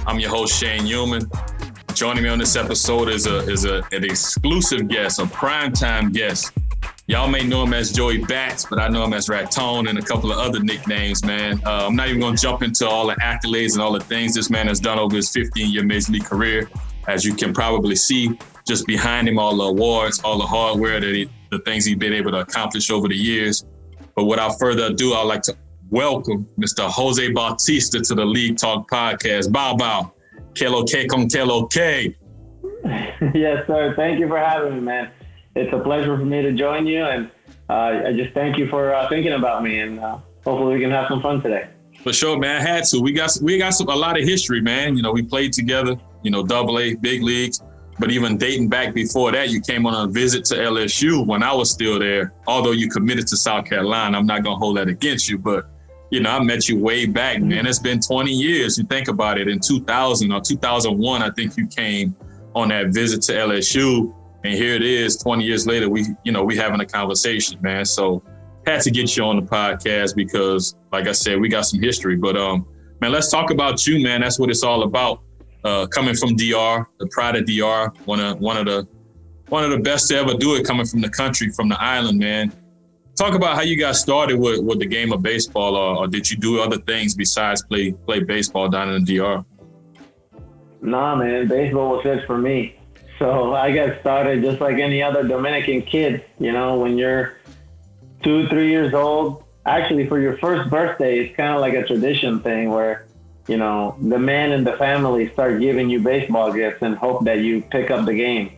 I'm your host, Shane Youman. Joining me on this episode is an exclusive guest, a primetime guest. Y'all may know him as Joey Bats, but I know him as Raton and a couple of other nicknames, man. I'm not even going to jump into all the accolades and all the things this man has done over his 15-year Major League career. As you can probably see, just behind him, all the awards, all the hardware, the things he's been able to accomplish over the years. But without further ado, I'd like to welcome Mr. Jose Bautista to the League Talk podcast. Bow, bow. Que lo que con que lo que. Yes, sir. Thank you for having me, man. It's a pleasure for me to join you, and I just thank you for thinking about me, and hopefully we can have some fun today. For sure, man. I had to. We got a lot of history, man. You know, we played together, AA, big leagues. But even dating back before that, you came on a visit to LSU when I was still there. Although you committed to South Carolina, I'm not going to hold that against you, but I met you way back, man. It's been 20 years. You think about it. In 2000 or 2001, I think you came on that visit to LSU, and here it is, 20 years later. We having a conversation, man. So had to get you on the podcast because, like I said, we got some history. But man, let's talk about you, man. That's what it's all about. Coming from DR, the pride of DR, one of the best to ever do it. Coming from the country, from the island, man. Talk about how you got started with the game of baseball, or did you do other things besides play baseball down in the DR? Nah, man, baseball was it for me. So I got started just like any other Dominican kid. When you're 2, 3 years old, actually for your first birthday, it's kind of like a tradition thing where, the men in the family start giving you baseball gifts and hope that you pick up the game.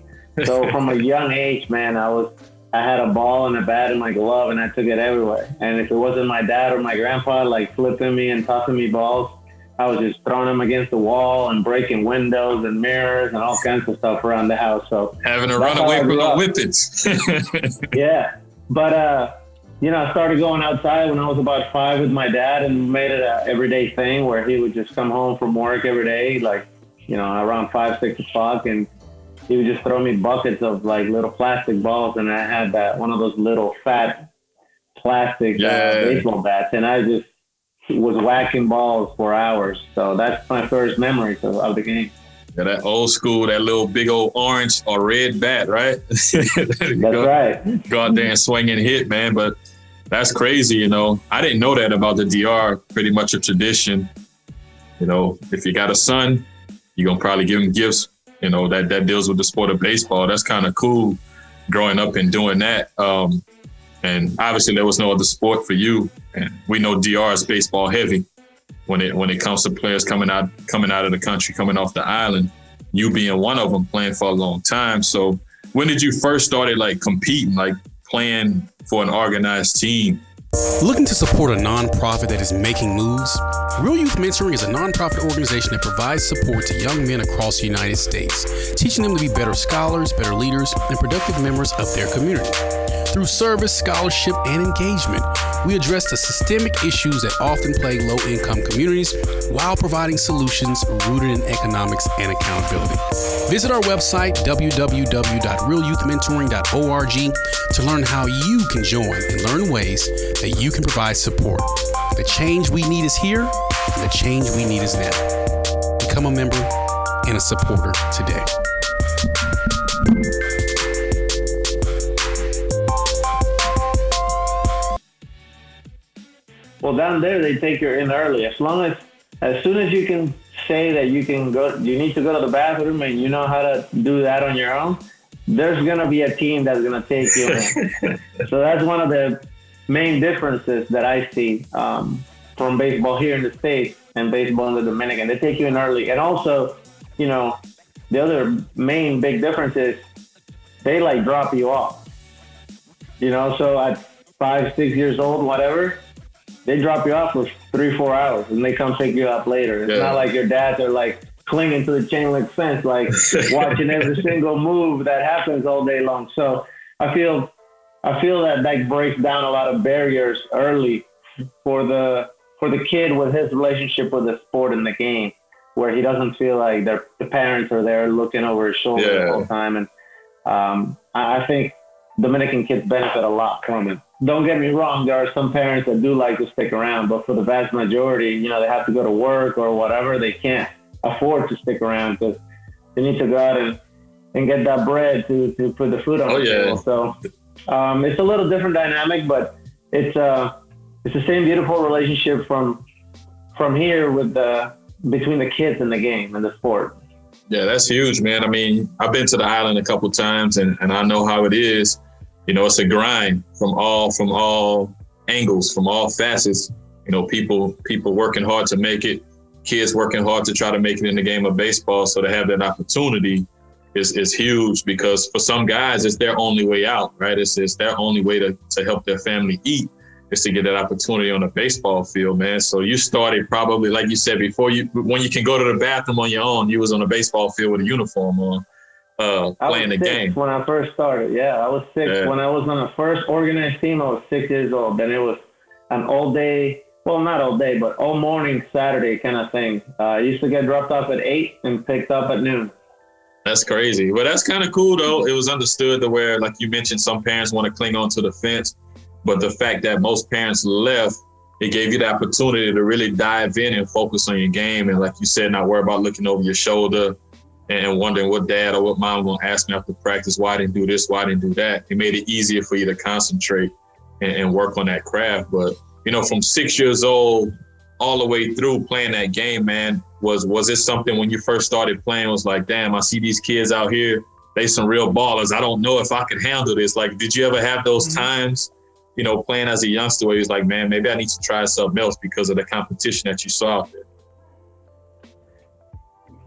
So from a young age, man, I had a ball and a bat in my glove, and I took it everywhere. And if it wasn't my dad or my grandpa flipping me and tossing me balls, I was just throwing them against the wall and breaking windows and mirrors and all kinds of stuff around the house. So having to run away from the whippets. Yeah, but I started going outside when I was about 5 with my dad, and made it an everyday thing where he would just come home from work every day, around 5, 6 o'clock, and he would just throw me buckets of little plastic balls, and I had one of those little fat plastic baseball bats, and I just was whacking balls for hours. So that's my first memory of the game. Yeah, that old school, that little big old orange or red bat, right? That's right. Go out there and swing and hit, man. But that's crazy, I didn't know that about the DR. Pretty much a tradition. If you got a son, you're gonna probably give him gifts. That deals with the sport of baseball. That's kind of cool growing up and doing that. And obviously there was no other sport for you. And we know DR is baseball heavy when it comes to players coming out of the country, coming off the island, you being one of them, playing for a long time. So when did you first started competing, playing for an organized team? Looking to support a nonprofit that is making moves? Real Youth Mentoring is a nonprofit organization that provides support to young men across the United States, teaching them to be better scholars, better leaders, and productive members of their community. Through service, scholarship, and engagement, we address the systemic issues that often plague low-income communities while providing solutions rooted in economics and accountability. Visit our website, www.realyouthmentoring.org, to learn how you can join and learn ways that you can provide support. The change we need is here, and the change we need is now. Become a member and a supporter today. Well, down there, they take you in early. As soon as you can say that you need to go to the bathroom and you know how to do that on your own, there's going to be a team that's going to take you in. So that's one of the main differences that I see from baseball here in the States and baseball in the Dominican. They take you in early. And also, the other main big difference is they like drop you off. You know, so at 5, 6 years old, whatever, they drop you off for 3-4 hours and they come pick you up later. It's not like your dads are like clinging to the chain link fence, like watching every single move that happens all day long. So I feel that breaks down a lot of barriers early for the kid with his relationship with the sport and the game, where he doesn't feel like the parents are there looking over his shoulder the whole time. And I think Dominican kids benefit a lot from it. Don't get me wrong, there are some parents that do like to stick around, but for the vast majority, you know, they have to go to work or whatever. They can't afford to stick around because they need to go out and get that bread to put the food on the table. So it's a little different dynamic, but it's the same beautiful relationship from here with between the kids and the game and the sport. Yeah, that's huge, man. I mean, I've been to the island a couple times and I know how it is. You know, it's a grind from all angles, from all facets. You know, people working hard to make it, kids working hard to try to make it in the game of baseball. So to have that opportunity is huge, because for some guys, it's their only way out, right? It's their only way to help their family eat, is to get that opportunity on the baseball field, man. So you started probably, like you said before, when you can go to the bathroom on your own, you was on a baseball field with a uniform on, playing the game. When I first started, I was 6. Yeah. When I was on the first organized team, I was 6 years old. Then it was an all day, well, not all day, but all morning Saturday kind of thing. I used to get dropped off at 8 and picked up at noon. That's crazy. Well, that's kind of cool, though. It was understood to where, like you mentioned, some parents want to cling on to the fence. But the fact that most parents left, it gave you the opportunity to really dive in and focus on your game. And like you said, not worry about looking over your shoulder and wondering what dad or what mom going to ask me after practice, why I didn't do this, why I didn't do that. It made it easier for you to concentrate and work on that craft. But, you know, from 6 years old all the way through playing that game, man, was it something when you first started playing was like, damn, I see these kids out here, they some real ballers. I don't know if I could handle this. Like, did you ever have those times, you know, playing as a youngster where he was like, man, maybe I need to try something else because of the competition that you saw out there?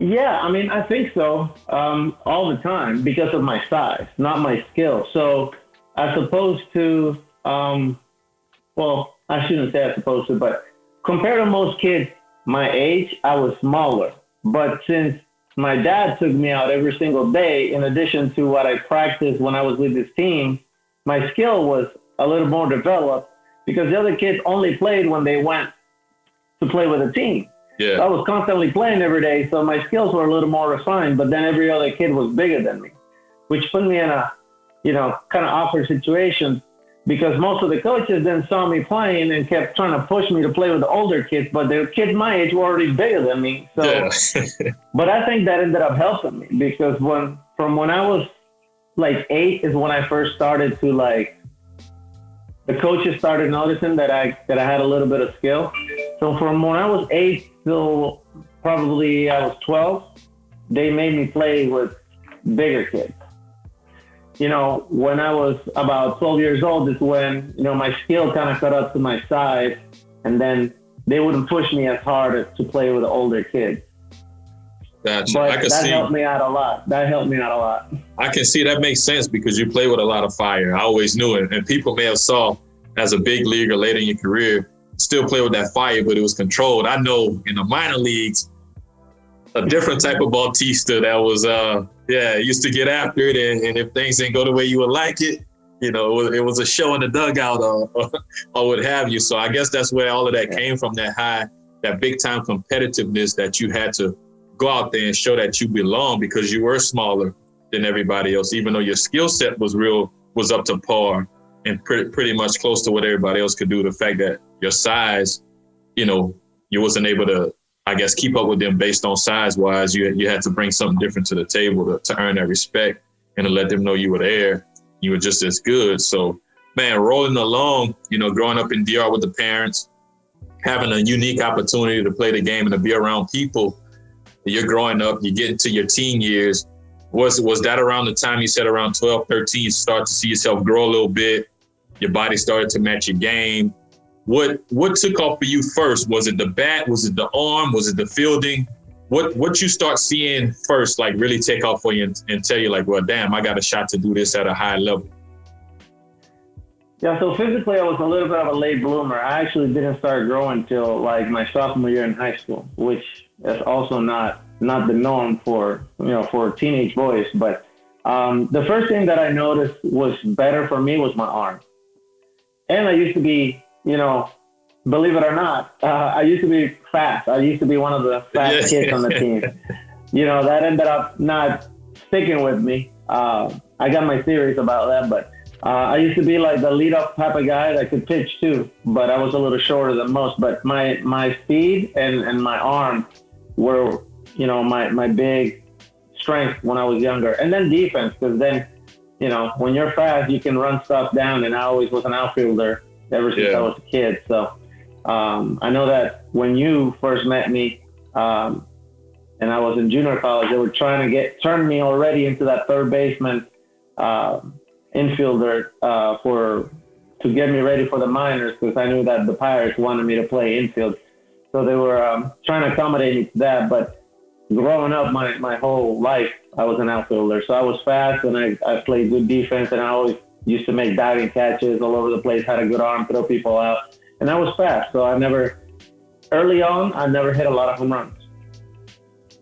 Yeah, I mean, I think so, all the time, because of my size, not my skill. So as opposed to, well, I shouldn't say as opposed to, but compared to most kids my age, I was smaller. But since my dad took me out every single day, in addition to what I practiced when I was with his team, my skill was a little more developed because the other kids only played when they went to play with a team. Yeah. So I was constantly playing every day, so my skills were a little more refined, but then every other kid was bigger than me, which put me in a, you know, kind of awkward situation because most of the coaches then saw me playing and kept trying to push me to play with the older kids, but the kids my age were already bigger than me. So, yeah. But I think that ended up helping me because from when I was like 8 is when I first started to like, the coaches started noticing that I had a little bit of skill. So from when I was 8 till probably I was 12, they made me play with bigger kids. You know, when I was about 12 years old is when, you know, my skill kind of caught up to my size, and then they wouldn't push me as hard to play with the older kids. Gotcha. But that helped me out a lot. I can see that makes sense because you play with a lot of fire. I always knew it. And people may have saw as a big leaguer later in your career, still play with that fire, but it was controlled. I know in the minor leagues, a different type of Bautista that was, used to get after it. And if things didn't go the way you would like it, you know, it was a show in the dugout or what have you. So I guess that's where all of that came from, that big time competitiveness that you had to go out there and show that you belong because you were smaller than everybody else, even though your skill set was up to par and pretty much close to what everybody else could do. The fact that your size, you know, you wasn't able to, I guess, keep up with them based on size wise. You had to bring something different to the table to earn that respect and to let them know you were there. You were just as good. So, man, rolling along, you know, growing up in DR with the parents, having a unique opportunity to play the game and to be around people. You're growing up, you get into your teen years. Was that around the time you said around 12, 13, you start to see yourself grow a little bit? Your body started to match your game. What took off for you first? Was it the bat? Was it the arm? Was it the fielding? what you start seeing first, like really take off for you and tell you like, well, damn, I got a shot to do this at a high level? Yeah, so physically I was a little bit of a late bloomer. I actually didn't start growing till like my sophomore year in high school, which is also not the norm for teenage boys. But the first thing that I noticed was better for me was my arm. And I used to be, believe it or not, I used to be fast. I used to be one of the fast kids on the team. That ended up not sticking with me. I got my theories about that, but I used to be like the lead-off type of guy that could pitch too, but I was a little shorter than most. But my speed and my arm were, my big strength when I was younger. And then defense, because then, when you're fast, you can run stuff down. And I always was an outfielder ever since I was a kid. So I know that when you first met me, and I was in junior college, they were trying to turn me already into that third baseman infielder to get me ready for the minors, because I knew that the Pirates wanted me to play infield. So they were trying to accommodate me to that. But growing up, my whole life, I was an outfielder. So I was fast, and I played good defense, and I always used to make diving catches all over the place, had a good arm, throw people out. And I was fast. So early on, I never hit a lot of home runs.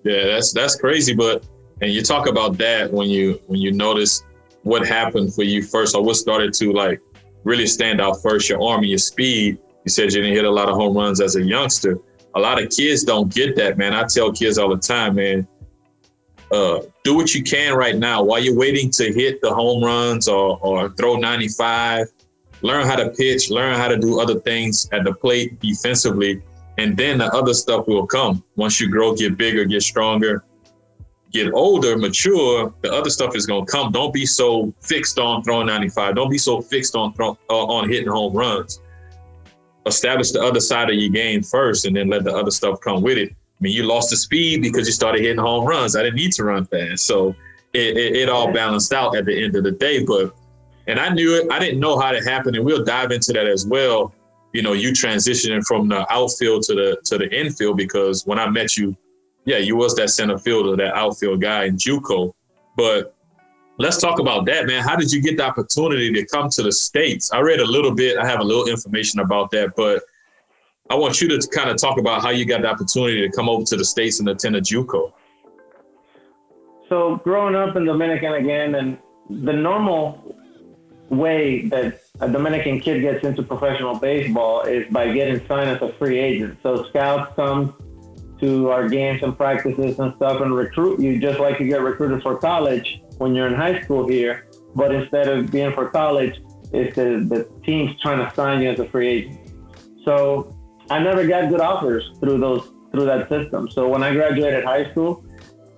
Yeah, that's crazy. And you talk about that when you notice what happened for you first, or what started to like really stand out first, your arm and your speed. You said you didn't hit a lot of home runs as a youngster. A lot of kids don't get that, man. I tell kids all the time, man, do what you can right now while you're waiting to hit the home runs or throw 95. Learn how to pitch, learn how to do other things at the plate defensively, and then the other stuff will come. Once you grow, get bigger, get stronger, get older, mature, the other stuff is going to come. Don't be so fixed on throwing 95. Don't be so fixed on hitting home runs. Establish the other side of your game first, and then let the other stuff come with it. I mean, you lost the speed because you started hitting home runs. I didn't need to run fast. So it all balanced out at the end of the day. And I knew it. I didn't know how it happened, and we'll dive into that as well. You transitioning from the outfield to the infield, because when I met you, yeah, you was that center fielder, that outfield guy in JUCO. But let's talk about that, man. How did you get the opportunity to come to the States? I read a little bit. I have a little information about that, but I want you to kind of talk about how you got the opportunity to come over to the States and attend a JUCO. So growing up in Dominican again, and the normal way that a Dominican kid gets into professional baseball is by getting signed as a free agent. So scouts come to our games and practices and stuff and recruit you just like you get recruited for college when you're in high school here. But instead of being for college, it's the team's trying to sign you as a free agent. So I never got good offers through that system. So when I graduated high school,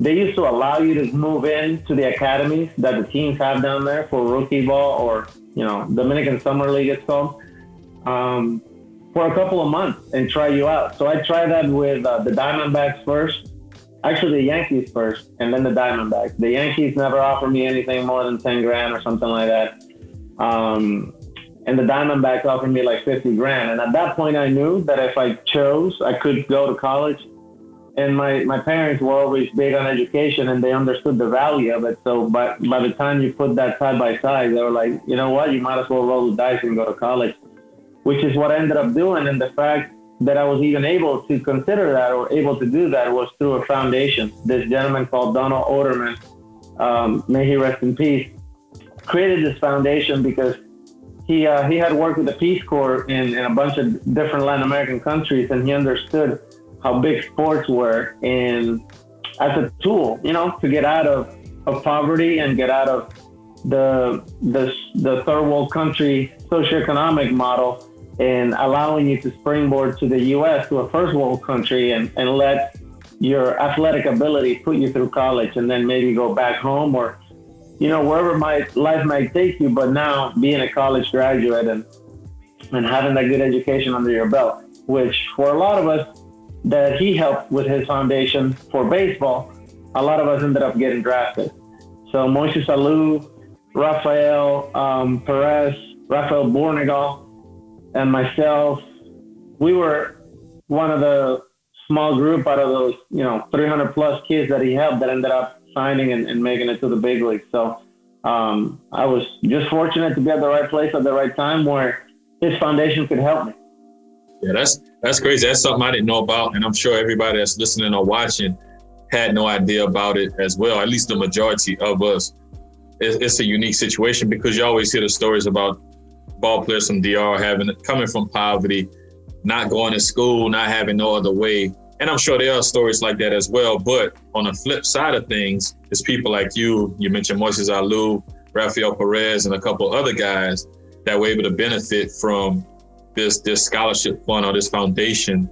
they used to allow you to move in to the academies that the teams have down there for rookie ball, or, Dominican Summer League it's called, for a couple of months and try you out. So I tried that with the Diamondbacks first, actually the Yankees first, and then the Diamondbacks. The Yankees never offered me anything more than 10 grand or something like that. And the Diamondbacks offered me like 50 grand. And at that point I knew that if I chose, I could go to college. And my parents were always big on education, and they understood the value of it. So by the time you put that side by side, they were like, you know what, you might as well roll the dice and go to college, which is what I ended up doing. And the fact that I was even able to consider that or able to do that was through a foundation. This gentleman called Donald Oderman, may he rest in peace, created this foundation because he had worked with the Peace Corps in a bunch of different Latin American countries, and he understood how big sports were and as a tool, to get out of poverty and get out of the third world country socioeconomic model, and allowing you to springboard to the U.S., to a first world country, and let your athletic ability put you through college, and then maybe go back home or, wherever life might take you. But now being a college graduate and having that good education under your belt, which for a lot of us that he helped with his foundation for baseball, a lot of us ended up getting drafted. So Moises Alou, Rafael Perez, Rafael Bornegal, and myself, we were one of the small group out of those, 300 plus kids that he helped that ended up signing and making it to the big league. So I was just fortunate to be at the right place at the right time where his foundation could help me. Yeah, that's crazy. That's something I didn't know about. And I'm sure everybody that's listening or watching had no idea about it as well, at least the majority of us. It's a unique situation because you always hear the stories about ball players from DR coming from poverty, not going to school, not having no other way. And I'm sure there are stories like that as well. But on the flip side of things, it's people like you mentioned Moises Alou, Rafael Perez, and a couple other guys that were able to benefit from this scholarship fund or this foundation,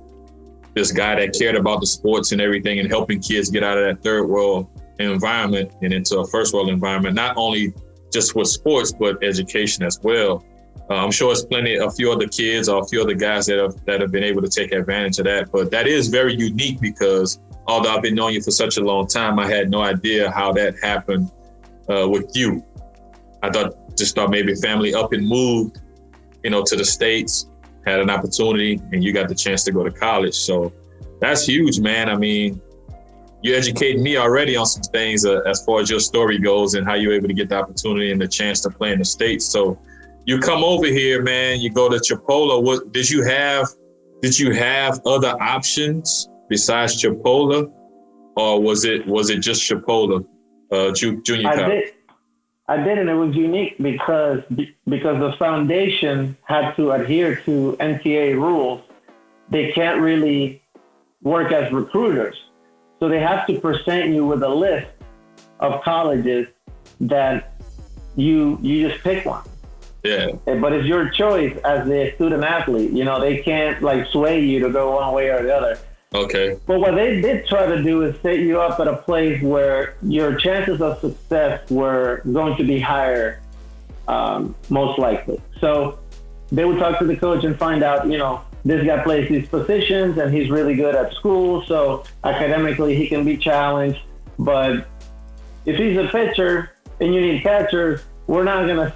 this guy that cared about the sports and everything and helping kids get out of that third world environment and into a first world environment, not only just with sports, but education as well. I'm sure it's a few other kids or a few other guys that have been able to take advantage of that. But that is very unique because although I've been knowing you for such a long time, I had no idea how that happened with you. I just thought maybe family up and moved, to the States, had an opportunity, and you got the chance to go to college. So that's huge, man. I mean, you educated me already on some things as far as your story goes and how you were able to get the opportunity and the chance to play in the States. So you come over here, man, you go to Chipola. Did you have other options besides Chipola, or was it just Chipola, junior college? I did, and it was unique because the foundation had to adhere to NCAA rules. They can't really work as recruiters. So they have to present you with a list of colleges that you just pick one. Yeah. But it's your choice as a student athlete. They can't sway you to go one way or the other. Okay. But what they did try to do is set you up at a place where your chances of success were going to be higher, most likely. So they would talk to the coach and find out, this guy plays these positions and he's really good at school. So academically he can be challenged. But if he's a pitcher and you need catchers, we're not going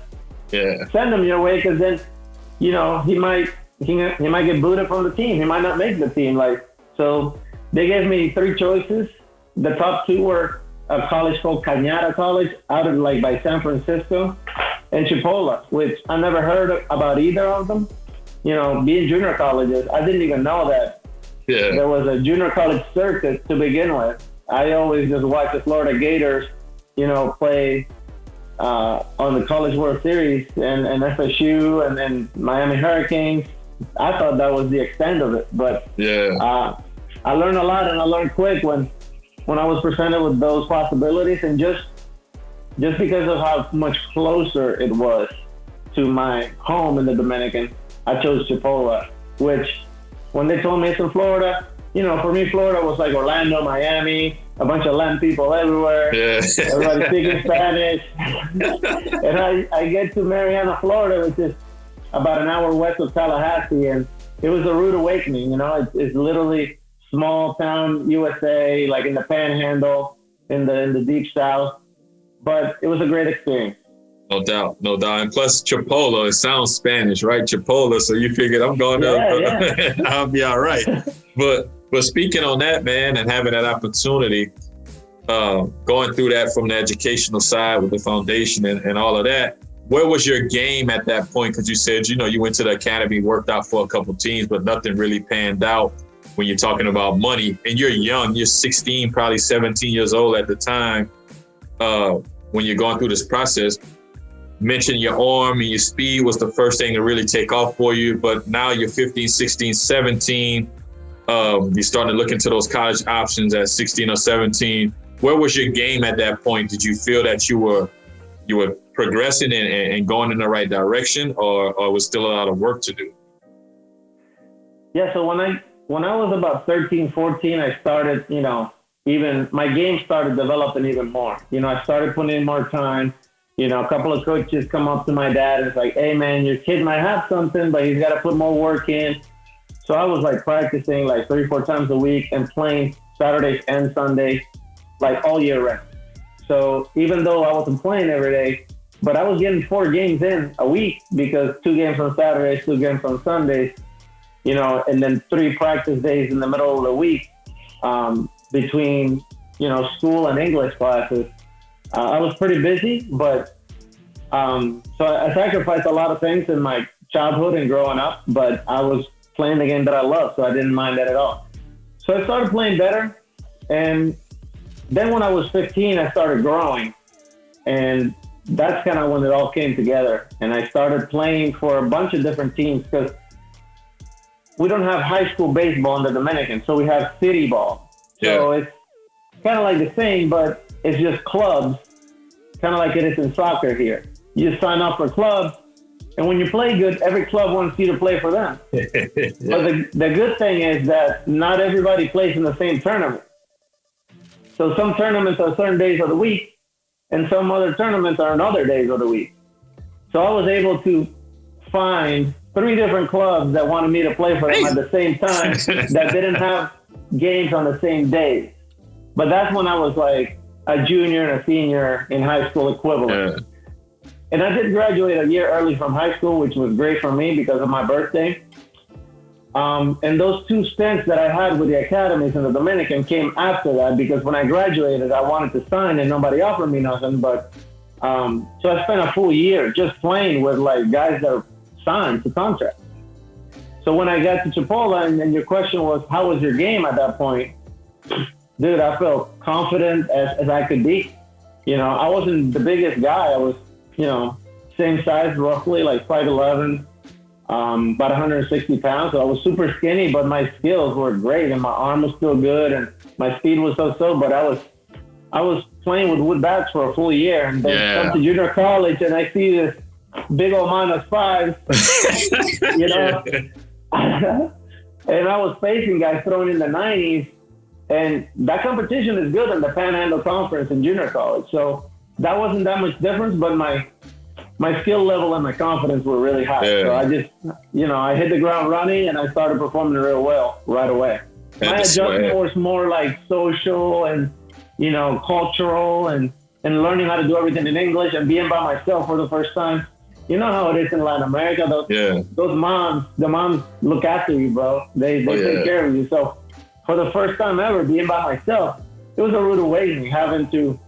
to send him your way because then, he might get booted from the team. He might not make the team. So they gave me 3 choices. The top 2 were a college called Cañada College out of by San Francisco, and Chipola, which I never heard about either of them. Being junior colleges, I didn't even know that there was a junior college circuit to begin with. I always just watched the Florida Gators, play on the College World Series and FSU and then Miami Hurricanes. I thought that was the extent of it, but I learned a lot and I learned quick when I was presented with those possibilities, and just because of how much closer it was to my home in the Dominican, I chose Chipola, which when they told me it's in Florida, for me, Florida was like Orlando, Miami, a bunch of Latin people everywhere. Yeah. Everybody speaking Spanish. And I get to Marianna, Florida, which is about an hour west of Tallahassee, and it was a rude awakening. It's literally small town USA, like in the Panhandle, in the deep South. But it was a great experience. No doubt. And plus Chipola, it sounds Spanish, right? Chipola. So you figured I'm going to, I'll be all right. But speaking on that, man, and having that opportunity, going through that from the educational side with the foundation and all of that, where was your game at that point? Because you said, you went to the academy, worked out for a couple teams, but nothing really panned out when you're talking about money. And you're young, you're 16, probably 17 years old at the time when you're going through this process. Mentioned your arm and your speed was the first thing to really take off for you. But now you're 15, 16, 17. You're starting to look into those college options at 16 or 17. Where was your game at that point? Did you feel that you were progressing and going in the right direction, or was still a lot of work to do? Yeah, so when I was about 13, 14, I started, even my game started developing even more. I started putting in more time. A couple of coaches come up to my dad and it's like, hey man, your kid might have something, but he's got to put more work in. So I was practicing 3-4 times a week and playing Saturdays and Sundays, all year round. So even though I wasn't playing every day, but I was getting 4 games in a week because 2 games on Saturdays, 2 games on Sundays, and then 3 practice days in the middle of the week. between, school and English classes. I was pretty busy, but so I sacrificed a lot of things in my childhood and growing up, but I was playing the game that I love, so I didn't mind that at all. So I started playing better, and then when I was 15, I started growing, and that's kind of when it all came together. And I started playing for a bunch of different teams because we don't have high school baseball in the Dominican, so we have city ball. Yeah. So it's kind of like the same, but it's just clubs, kind of like it is in soccer here. You sign up for clubs, and when you play good, every club wants you to play for them. Yeah. But the good thing is that not everybody plays in the same tournament. So some tournaments are certain days of the week, and some other tournaments are on other days of the week. So I was able to find 3 different clubs that wanted me to play for them at the same time that didn't have games on the same days. But that's when I was like a junior and a senior in high school equivalent. Yeah. And I did graduate a year early from high school, which was great for me because of my birthday. And those 2 stints that I had with the academies in the Dominican came after that, because when I graduated, I wanted to sign and nobody offered me nothing. But so I spent a full year just playing with like guys that are signed to contract. So when I got to Chipola, and your question was, how was your game at that point? Dude, I felt confident as I could be. I wasn't the biggest guy. I was, same size roughly, like 5'11", about 160 pounds. So I was super skinny, but my skills were great, and my arm was still good, and my speed was so. But I was playing with wood bats for a full year, and then come to junior college, and I see this big old -5, and I was facing guys throwing in the 90s, and that competition is good in the Panhandle Conference in junior college. So that wasn't that much difference, but my skill level and my confidence were really high. Yeah. So I just, I hit the ground running, and I started performing real well right away. My adjustment was more like social and, cultural and learning how to do everything in English and being by myself for the first time. You know how it is in Latin America. Those moms, the moms look after you, bro. They take care of you. So for the first time ever, being by myself, it was a rude awakening, having to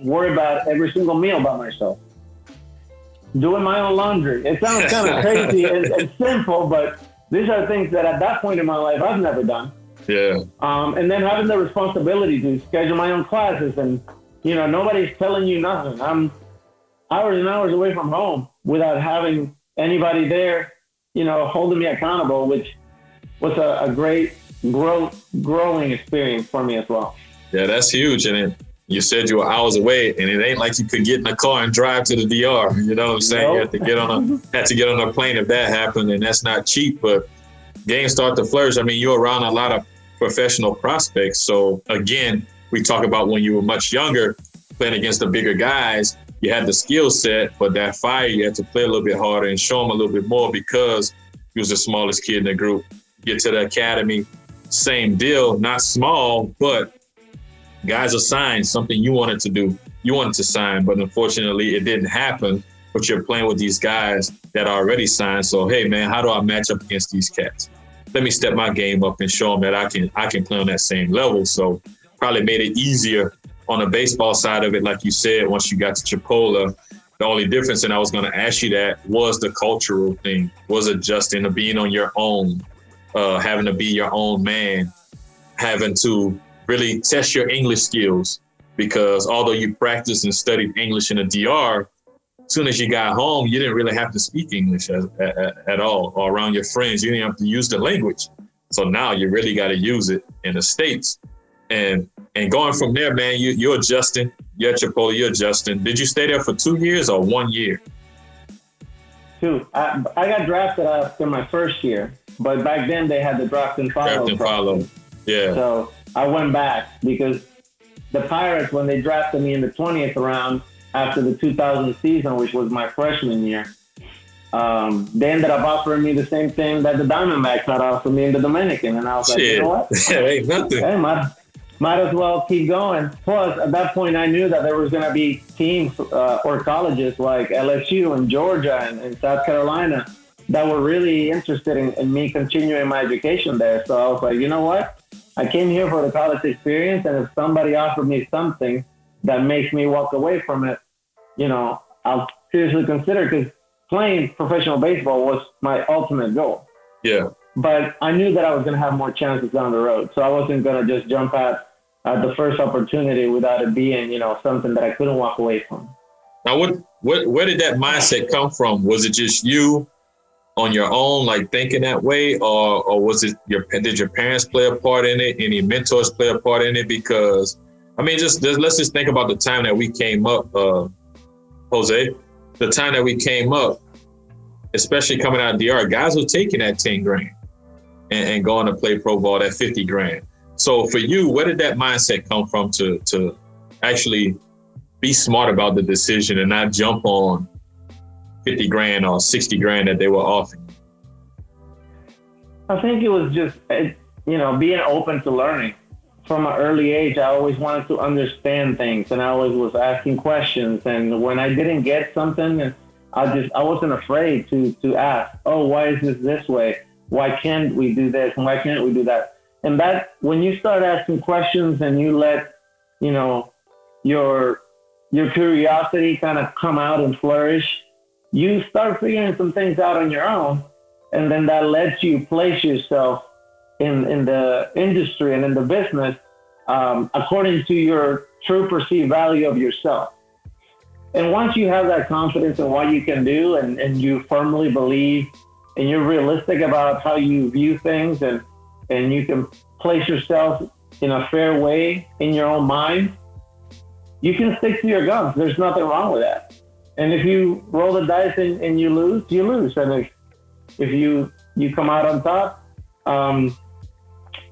worry about every single meal by myself. Doing my own laundry. It sounds kind of crazy and simple, but these are things that at that point in my life, I've never done. Yeah. And then having the responsibility to schedule my own classes, and, nobody's telling you nothing. I'm hours and hours away from home without having anybody there, holding me accountable, which was a great growing experience for me as well. Yeah, that's huge. And you said you were hours away, and it ain't like you could get in a car and drive to the DR. You know what I'm saying? Nope. You had to get on a plane if that happened, and that's not cheap. But games start to flourish. I mean, you're around a lot of professional prospects. So again, we talk about when you were much younger, playing against the bigger guys, you had the skill set, but that fire, you had to play a little bit harder and show them a little bit more because you was the smallest kid in the group. Get to the academy, same deal, not small, but guys assigned something you wanted to do. You wanted to sign, but unfortunately it didn't happen. But you're playing with these guys that are already signed. So, hey, man, how do I match up against these cats? Let me step my game up and show them that I can play on that same level. So probably made it easier on the baseball side of it. Like you said, once you got to Chipola, the only difference, and I was going to ask you that, was the cultural thing, was adjusting to being on your own, having to be your own man, having to really test your English skills, because although you practiced and studied English in the DR, as soon as you got home, you didn't really have to speak English at all, or around your friends. You didn't have to use the language. So now you really got to use it in the States. And going from there, man, you're adjusting. You're at Chipola, you're adjusting. Did you stay there for 2 years or 1 year? 2. I got drafted after my first year, but back then they had the draft and follow. Draft and follow, yeah. So I went back because the Pirates, when they drafted me in the 20th round after the 2000 season, which was my freshman year, they ended up offering me the same thing that the Diamondbacks had offered me in the Dominican. And I was like, you know what? Ain't nothing. Hey, might as well keep going. Plus, at that point, I knew that there was going to be teams or colleges like LSU and Georgia and South Carolina that were really interested in me continuing my education there. So I was like, you know what? I came here for the college experience, and if somebody offered me something that makes me walk away from it, I'll seriously consider, because playing professional baseball was my ultimate goal. Yeah. But I knew that I was going to have more chances down the road. So I wasn't going to just jump at the first opportunity without it being, something that I couldn't walk away from. Now, where did that mindset come from? Was it just you on your own, like thinking that way, or was it did your parents play a part in it? Any mentors play a part in it? Because, I mean, let's just think about the time that we came up, Jose, the time that we came up, especially coming out of DR, guys were taking that 10 grand and going to play pro ball, that 50 grand. So for you, where did that mindset come from to actually be smart about the decision and not jump on 50 grand or 60 grand that they were offering? I think it was just, being open to learning. From an early age, I always wanted to understand things, and I always was asking questions. And when I didn't get something, I wasn't afraid to ask, oh, why is this way? Why can't we do this? And why can't we do that? And that, when you start asking questions and you let, your curiosity kind of come out and flourish, you start figuring some things out on your own. And then that lets you place yourself in the industry and in the business according to your true perceived value of yourself. And once you have that confidence in what you can do, and you firmly believe, and you're realistic about how you view things, and you can place yourself in a fair way in your own mind, you can stick to your guns. There's nothing wrong with that. And if you roll the dice and you lose, you lose. And if you come out on top,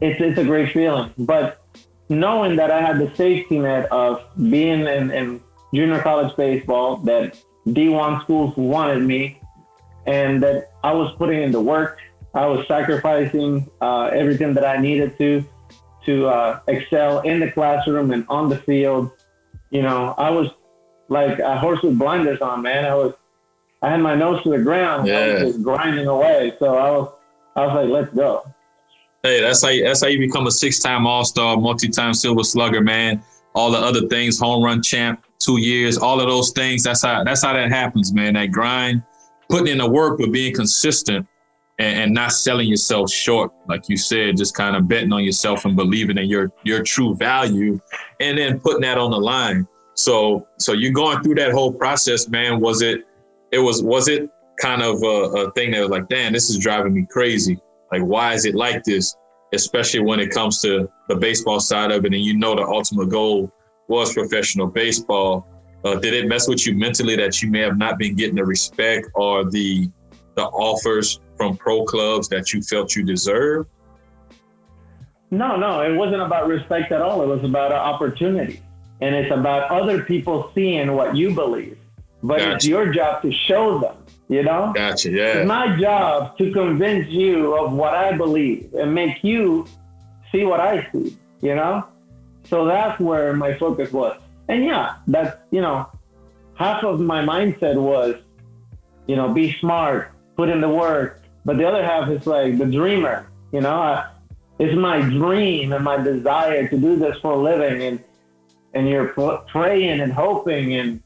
it's a great feeling. But knowing that I had the safety net of being in junior college baseball, that D1 schools wanted me, and that I was putting in the work, I was sacrificing everything that I needed to excel in the classroom and on the field. I was like a horse with blinders on, man. I had my nose to the ground. Yeah. I was just grinding away. So I was like, let's go. Hey, that's how you become a 6-time All-Star, multi-time Silver Slugger, man. All the other things, home run champ, 2 years, all of those things. That's how that happens, man. That grind, putting in the work, but being consistent and not selling yourself short, like you said, just kind of betting on yourself and believing in your true value, and then putting that on the line. So you're going through that whole process, man. Was it kind of a thing that was like, damn, this is driving me crazy? Like, why is it like this? Especially when it comes to the baseball side of it, and the ultimate goal was professional baseball. Did it mess with you mentally that you may have not been getting the respect or the offers from pro clubs that you felt you deserved? No, it wasn't about respect at all. It was about opportunity. And it's about other people seeing what you believe. But Gotcha. It's your job to show them, Gotcha, yeah. It's my job to convince you of what I believe and make you see what I see, So that's where my focus was. And yeah, that's, half of my mindset was, be smart, put in the work. But the other half is like the dreamer, it's my dream and my desire to do this for a living. And you're praying and hoping, and,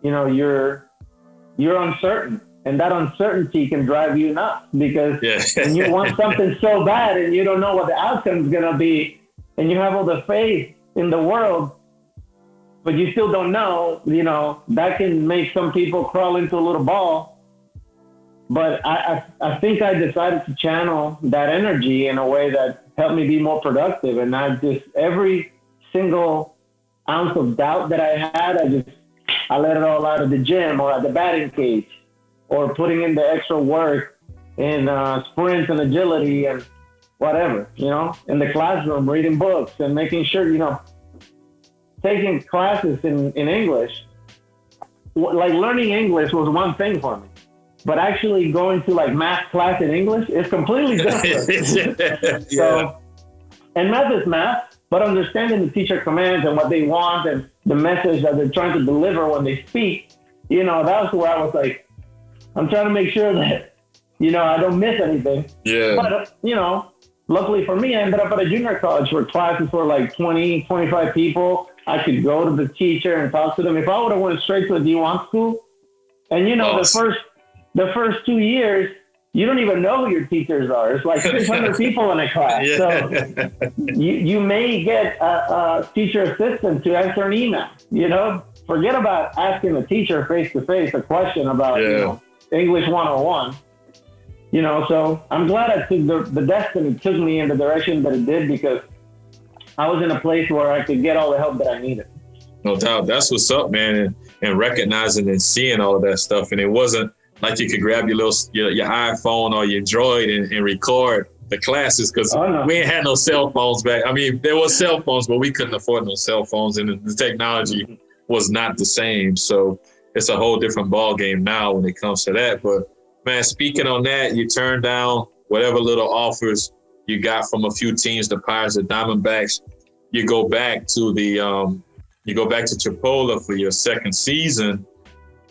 you're uncertain. And that uncertainty can drive you nuts, because when you want something so bad and you don't know what the outcome is going to be, and you have all the faith in the world, but you still don't know, that can make some people crawl into a little ball. But I think I decided to channel that energy in a way that helped me be more productive. And not just every single ounce of doubt that I had, I let it all out at the gym or at the batting cage, or putting in the extra work in sprints and agility and whatever, in the classroom, reading books and making sure, taking classes in English. Like, learning English was one thing for me, but actually going to like math class in English is completely different. Yeah. So, and math is math, but understanding the teacher commands and what they want and the message that they're trying to deliver when they speak, that was where I was like, I'm trying to make sure that, I don't miss anything. Yeah. But, luckily for me, I ended up at a junior college where classes were like 20, 25 people. I could go to the teacher and talk to them. If I would have went straight to a D1 school, and you know, the first 2 years, you don't even know who your teachers are. It's like 600 people in a class. Yeah. So you may get a teacher assistant to answer an email. You know, forget about asking a teacher face to face a question about you know, English 101. You know, so I'm glad I took the destiny took me in the direction that it did, because I was in a place where I could get all the help that I needed. No doubt. That's what's up, man. And recognizing and seeing all of that stuff. And it wasn't like you could grab your iPhone or your Droid and record the classes, because we ain't had no cell phones back. I mean, there was cell phones, but we couldn't afford no cell phones, and the technology was not the same. So it's a whole different ball game now when it comes to that. But man, speaking on that, you turned down whatever little offers you got from a few teams, the Pirates, the Diamondbacks. You go back to Chipola for your second season.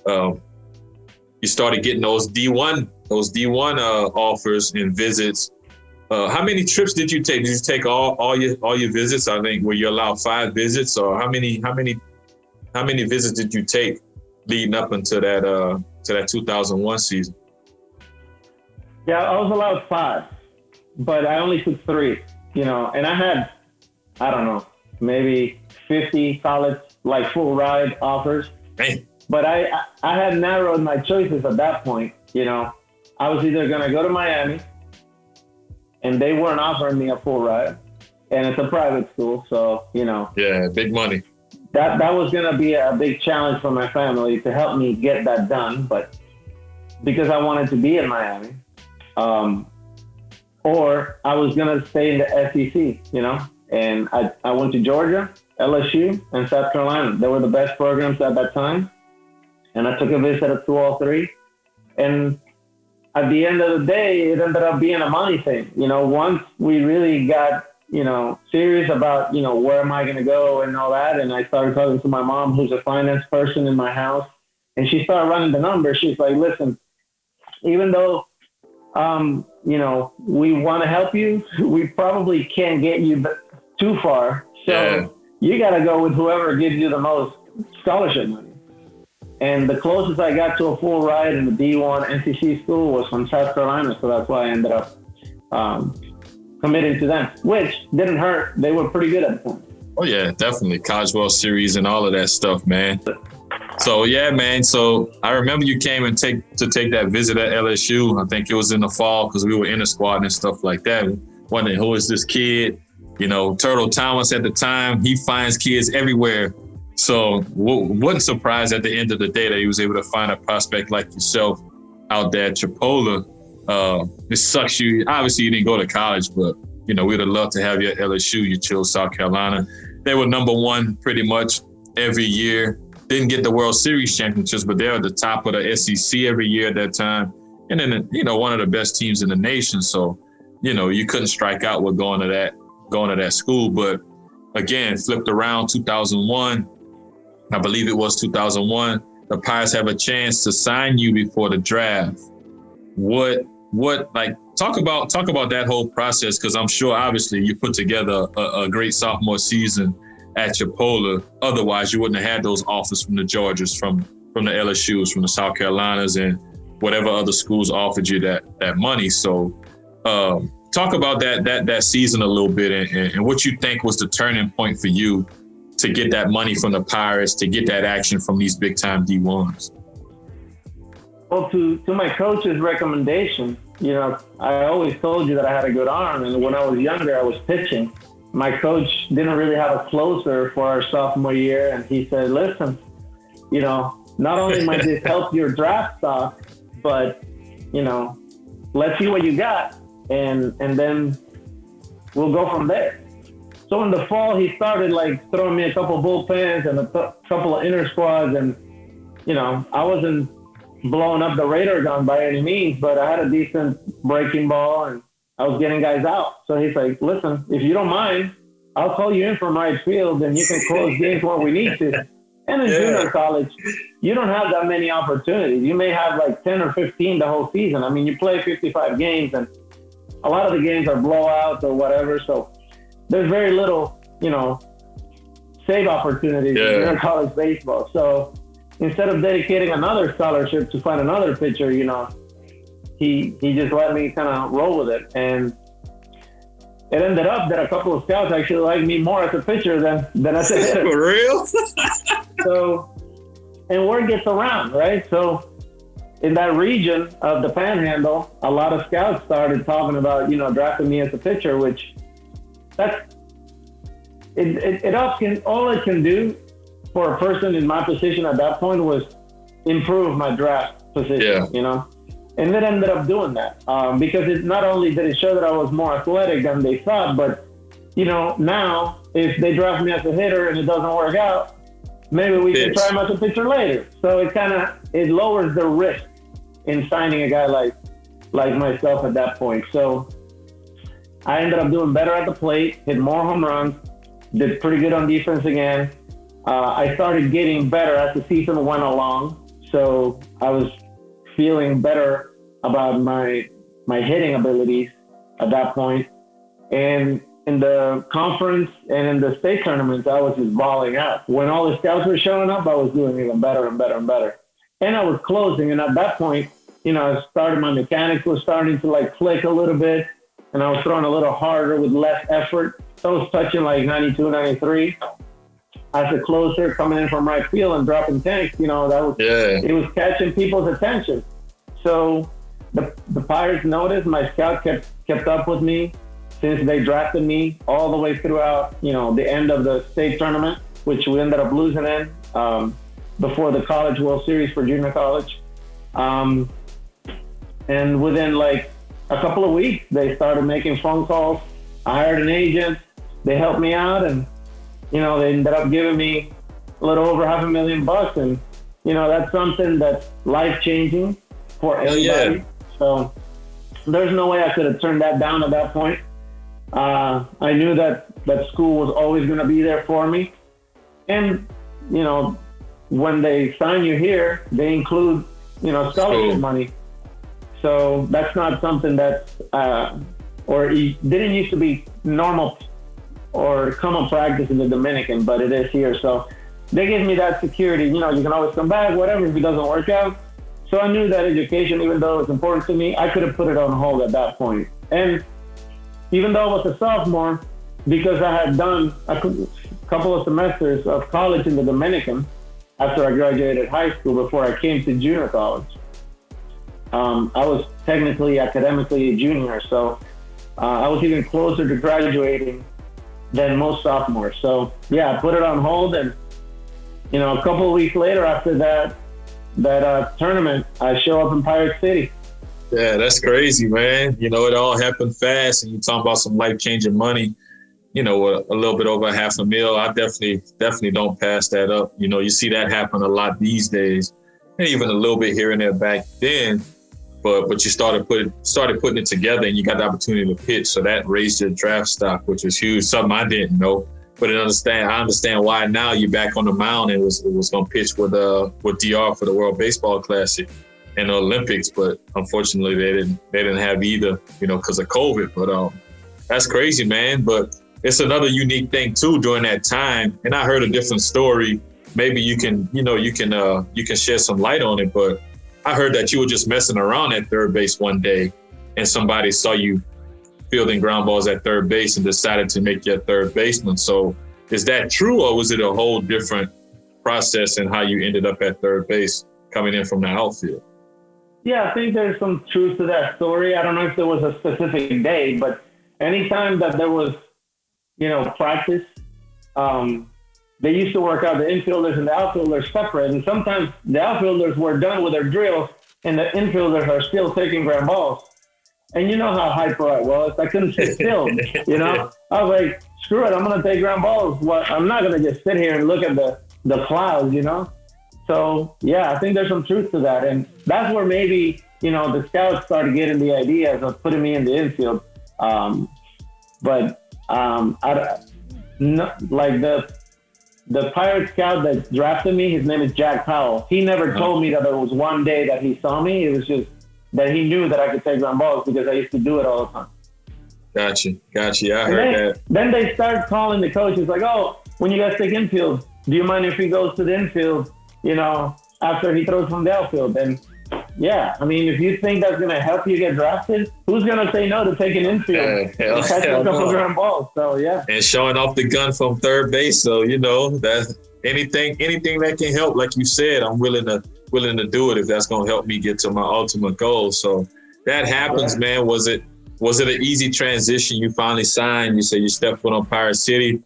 You started getting those D1 offers and visits. How many trips did you take? Did you take all your visits? I think were you allowed 5 visits, or how many visits did you take leading up into that 2001 season? Yeah, I was allowed 5, but I only took 3. You know, and I had, I don't know, maybe 50 college like full ride offers. Man. But I had narrowed my choices at that point. You know, I was either going to go to Miami, and they weren't offering me a full ride, and it's a private school. So, you know. Yeah, big money. That was going to be a big challenge for my family to help me get that done. But because I wanted to be in Miami, or I was going to stay in the SEC, you know. And I went to Georgia, LSU, and South Carolina. They were the best programs at that time. And I took a visit to all 3. And at the end of the day, it ended up being a money thing. You know, once we really got, you know, serious about, you know, where am I going to go and all that. And I started talking to my mom, who's a finance person in my house. And she started running the numbers. She's like, listen, even though, you know, we want to help you, we probably can't get you too far. So you got to go with whoever gives you the most scholarship money. And the closest I got to a full ride in the D1 NCC school was from South Carolina. So that's why I ended up committing to them, which didn't hurt. They were pretty good at the time. Oh, yeah, definitely. College World Series and all of that stuff, man. So, yeah, man. So I remember you came and take that visit at LSU. I think it was in the fall because we were in the squad and stuff like that. Wondering, who is this kid? You know, Turtle Thomas at the time, he finds kids everywhere. So wasn't surprised at the end of the day that he was able to find a prospect like yourself out there at Chipola. It sucks you didn't go to college, but, you know, we'd have loved to have you at LSU. You chose South Carolina. They were number 1 pretty much every year. Didn't get the World Series championships, but they were at the top of the SEC every year at that time. And then, you know, one of the best teams in the nation. So, you know, you couldn't strike out with going to that school. But again, flipped around 2001. I believe it was 2001. The Pirates have a chance to sign you before the draft. Talk about that whole process, because I'm sure obviously you put together a great sophomore season at Chipola. Otherwise, you wouldn't have had those offers from the Georgias, from the LSUs, from the South Carolinas, and whatever other schools offered you that money. So talk about that season a little bit and what you think was the turning point for you to get that money from the Pirates, to get that action from these big time D1s. Well, to my coach's recommendation, you know, I always told you that I had a good arm. And when I was younger, I was pitching. My coach didn't really have a closer for our sophomore year. And he said, listen, you know, not only might this help your draft stock, but, you know, let's see what you got. And then we'll go from there. So in the fall, he started like throwing me a couple bullpens and a couple of inner squads. And, you know, I wasn't blowing up the radar gun by any means, but I had a decent breaking ball and I was getting guys out. So he's like, listen, if you don't mind, I'll call you in from right field and you can close games when we need to. And in junior college, you don't have that many opportunities. You may have like 10 or 15 the whole season. I mean, you play 55 games and a lot of the games are blowouts or whatever. So there's very little, save opportunities in college baseball. So instead of dedicating another scholarship to find another pitcher, he just let me kind of roll with it. And it ended up that a couple of scouts actually liked me more as a pitcher than as a hitter. For real? So, and word gets around, right? So in that region of the Panhandle, a lot of scouts started talking about, drafting me as a pitcher, which all it can do for a person in my position at that point was improve my draft position, And it ended up doing that because it not only did it show that I was more athletic than they thought, but, now if they draft me as a hitter and it doesn't work out, maybe we can try him as a pitcher later. So it lowers the risk in signing a guy like myself at that point. So I ended up doing better at the plate, hit more home runs, did pretty good on defense again. I started getting better as the season went along. So I was feeling better about my hitting abilities at that point. And in the conference and in the state tournaments, I was just balling out. When all the scouts were showing up, I was doing even better and better and better. And I was closing. And at that point, my mechanics was starting to click a little bit. And I was throwing a little harder with less effort. So I was touching 92, 93. As a closer coming in from right field and dropping tanks, it was catching people's attention. So the Pirates noticed my scout kept up with me since they drafted me all the way throughout, the end of the state tournament, which we ended up losing in before the College World Series for junior college. And within a couple of weeks, they started making phone calls. I hired an agent. They helped me out, and they ended up giving me a little over $500,000. And that's something that's life-changing for everybody. Yeah. So there's no way I could have turned that down at that point. I knew that school was always going to be there for me. And, when they sign you here, they include, scholarship money. So that's not something that's, or it didn't used to be normal or common practice in the Dominican, but it is here. So they gave me that security. You can always come back, whatever, if it doesn't work out. So I knew that education, even though it was important to me, I could have put it on hold at that point. And even though I was a sophomore, because I had done a couple of semesters of college in the Dominican after I graduated high school before I came to junior college, I was technically academically a junior. So I was even closer to graduating than most sophomores. So yeah, I put it on hold, and a couple of weeks later after that tournament, I show up in Pirate City. Yeah, that's crazy, man. It all happened fast, and you talking about some life-changing money. A little bit over $500,000. I definitely don't pass that up. You see that happen a lot these days, and even a little bit here and there back then. But you started putting it together, and you got the opportunity to pitch. So that raised your draft stock, which was huge. Something I didn't know. But I understand why now you're back on the mound and was going to pitch with DR for the World Baseball Classic and the Olympics. But unfortunately, they didn't have either, because of COVID. But that's crazy, man. But it's another unique thing too during that time. And I heard a different story. Maybe you can shed some light on it. But I heard that you were just messing around at third base one day, and somebody saw you fielding ground balls at third base and decided to make you a third baseman. So is that true, or was it a whole different process in how you ended up at third base coming in from the outfield? Yeah, I think there's some truth to that story. I don't know if there was a specific day, but anytime that there was, practice, they used to work out the infielders and the outfielders separate. And sometimes the outfielders were done with their drills and the infielders are still taking ground balls. And you know how hyper I was. I couldn't sit still, I was like, screw it, I'm going to take ground balls. I'm not going to just sit here and look at the clouds, So, yeah, I think there's some truth to that. And that's where maybe, the scouts started getting the ideas of putting me in the infield. The Pirate scout that drafted me, his name is Jack Powell. He never told me that there was one day that he saw me. It was just that he knew that I could take ground balls because I used to do it all the time. Gotcha. Yeah, I And heard that. then they start calling the coaches like, oh, when you guys take infield, do you mind if he goes to the infield, after he throws from the outfield? And yeah, I mean, if you think that's going to help you get drafted, who's going to say no to taking infield and catching a couple ground balls? So, yeah. And showing off the gun from third base. So, that anything that can help, like you said, I'm willing to do it if that's going to help me get to my ultimate goal. So that happens, man. Was it an easy transition? You finally signed. You said you stepped foot on Pirate City.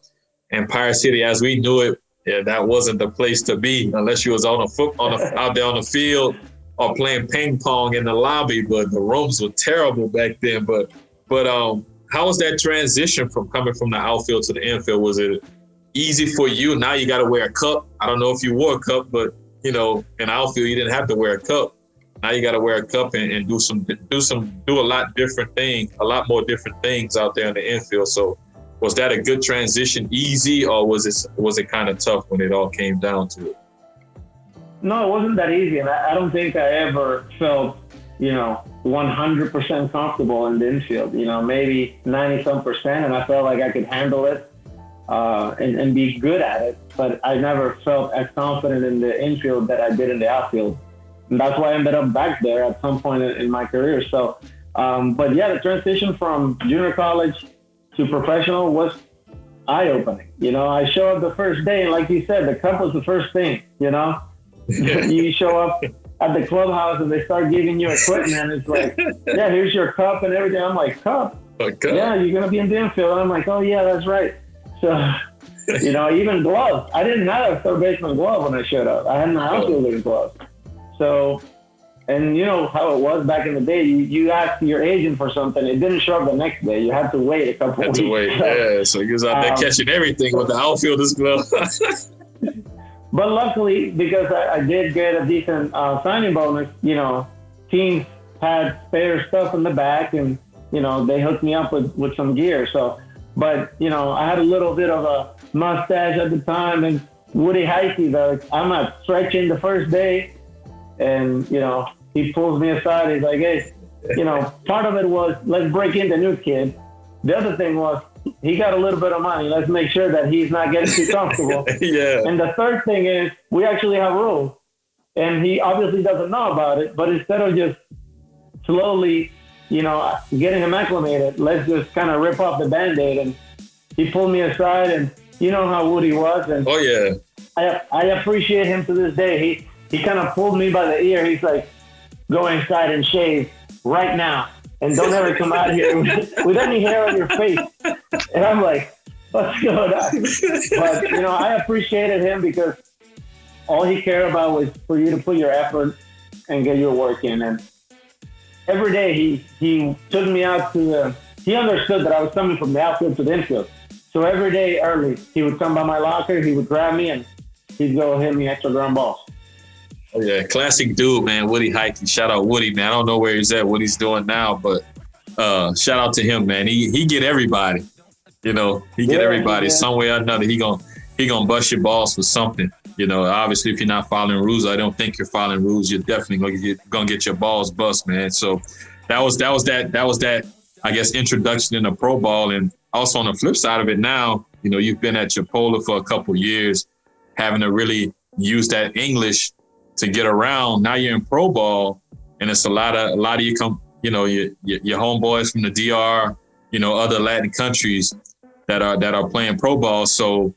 And Pirate City, as we knew it, that wasn't the place to be unless you was out there on the field or playing ping pong in the lobby. But the rooms were terrible back then. But how was that transition from coming from the outfield to the infield? Was it easy for you? Now you got to wear a cup. I don't know if you wore a cup, but in outfield you didn't have to wear a cup. Now you got to wear a cup and do a lot more different things out there in the infield. So was that a good transition, easy, or was it kind of tough when it all came down to it? No, it wasn't that easy. And I don't think I ever felt, 100% comfortable in the infield, maybe 90-some%. And I felt like I could handle it and be good at it. But I never felt as confident in the infield that I did in the outfield. And that's why I ended up back there at some point in my career. So, but yeah, the transition from junior college to professional was eye-opening. I show up the first day, and like you said, the cup was the first thing, You show up at the clubhouse and they start giving you equipment. It's like, yeah, here's your cup and everything. I'm like, cup? Okay. Yeah, you're going to be in the infield. And I'm like, oh, yeah, that's right. So, even gloves. I didn't have a third baseman glove when I showed up. I had an outfielder's glove. So, and you know how it was back in the day. You asked your agent for something, it didn't show up the next day. You had to wait a couple weeks. Yeah. So you was out there catching everything with the outfielder's glove. But luckily, because I did get a decent signing bonus, teams had spare stuff in the back, and they hooked me up with some gear. So, but I had a little bit of a mustache at the time, and Woody Heisey, I'm not stretching the first day. And, he pulls me aside. He's like, hey, part of it was, let's break in the new kid. The other thing was, he got a little bit of money. Let's make sure that he's not getting too comfortable. Yeah. And the third thing is, we actually have rules. And he obviously doesn't know about it. But instead of just slowly, getting him acclimated, let's just kind of rip off the Band-Aid. And he pulled me aside, and you know how Woody was. And oh, yeah. I appreciate him to this day. He kind of pulled me by the ear. He's like, go inside and shave right now. And don't ever come out here with any hair on your face. And I'm like, what's going on? But, I appreciated him because all he cared about was for you to put your effort and get your work in. And every day he took me out he understood that I was coming from the outfield to the infield. So every day early, he would come by my locker, he would grab me, and he'd go hit me extra ground balls. Oh, yeah, classic dude, man. Woody Heisey. Shout out Woody, man. I don't know where he's at, what he's doing now, but shout out to him, man. He get everybody. He get everybody. Yeah. Some way or another. He gonna bust your balls for something. Obviously, if you're not following rules, I don't think you're following rules. You're definitely gonna get your balls bust, man. So that was that. I guess introduction into pro ball, and also on the flip side of it now, you've been at Chipola for a couple years, having to really use that English to get around. Now you're in pro ball, and it's a lot of you come, your homeboys from the DR, other Latin countries that are playing pro ball. So,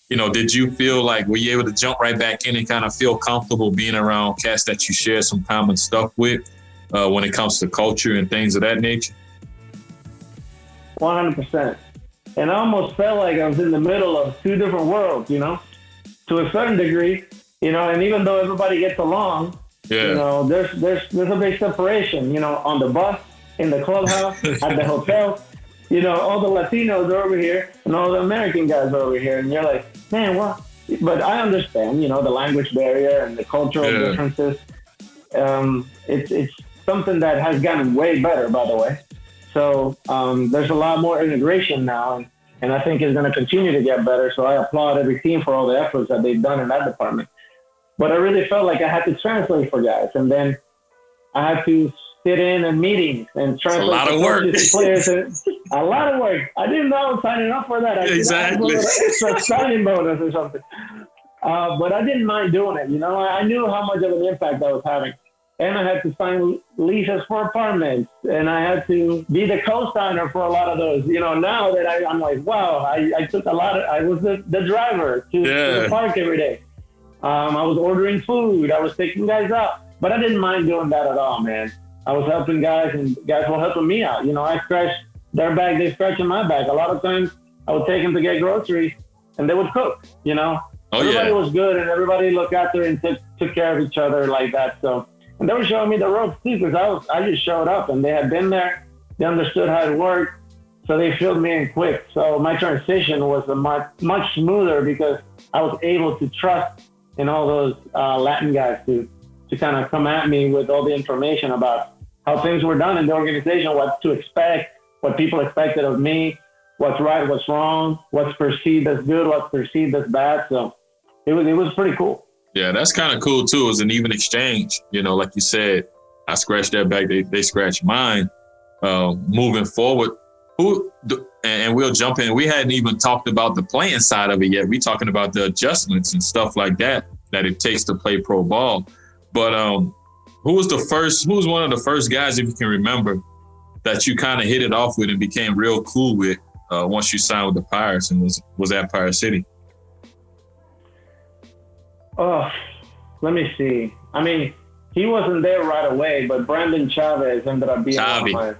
did you feel like, were you able to jump right back in and kind of feel comfortable being around cats that you share some common stuff with when it comes to culture and things of that nature? 100%. And I almost felt like I was in the middle of two different worlds, to a certain degree. And even though everybody gets along, there's a big separation, on the bus, in the clubhouse, at the hotel, all the Latinos are over here and all the American guys are over here. And you're like, man, what? But I understand, the language barrier and the cultural differences. It's something that has gotten way better, by the way. So there's a lot more integration now, and I think it's going to continue to get better. So I applaud every team for all the efforts that they've done in that department. But I really felt like I had to translate for guys. And then I had to sit in and meetings and translate a lot of work. Players. A lot of work. I didn't know I was signing up for that. Exactly. Extra signing bonus or something. But I didn't mind doing it. I knew how much of an impact I was having. And I had to sign leases for apartments, and I had to be the co-signer for a lot of those. Now that I'm like, wow, I took I was the driver to the park every day. I was ordering food. I was taking guys out. But I didn't mind doing that at all, man. I was helping guys, and guys were helping me out. I scratched their back, they scratching my back. A lot of times I would take them to get groceries, and they would cook, Everybody was good, and everybody looked after and took care of each other like that. So. And they were showing me the ropes too, because I just showed up and they had been there. They understood how it worked, so they filled me in quick. So my transition was much smoother because I was able to trust in all those Latin guys to kind of come at me with all the information about how things were done in the organization, what to expect, what people expected of me, what's right, what's wrong, what's perceived as good, what's perceived as bad. So it was pretty cool. Yeah, that's kind of cool too. It was an even exchange. Like you said, I scratched their back, they scratched mine. Moving forward, and we'll jump in. We hadn't even talked about the playing side of it yet. We talking about the adjustments and stuff like that it takes to play pro ball. But who was one of the first guys, if you can remember, that you kind of hit it off with and became real cool with once you signed with the Pirates and was at Pirate City? Oh, let me see. I mean, he wasn't there right away, but Brandon Chavez ended up being one of my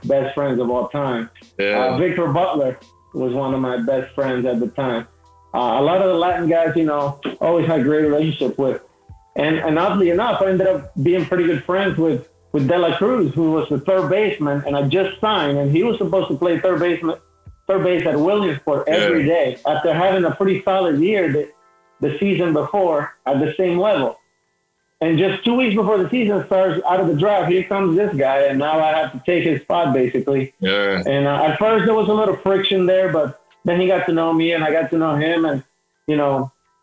best friends of all time. Yeah. Victor Butler was one of my best friends at the time. A lot of the Latin guys, always had a great relationship with. And oddly enough, I ended up being pretty good friends with De La Cruz, who was the third baseman, and I just signed, and he was supposed to play third base at Williamsport every day after having a pretty solid year the season before at the same level. And just 2 weeks before the season starts, out of the draft, here comes this guy, and now I have to take his spot, basically. Yeah. And at first there was a little friction there, but then he got to know me, and I got to know him, and,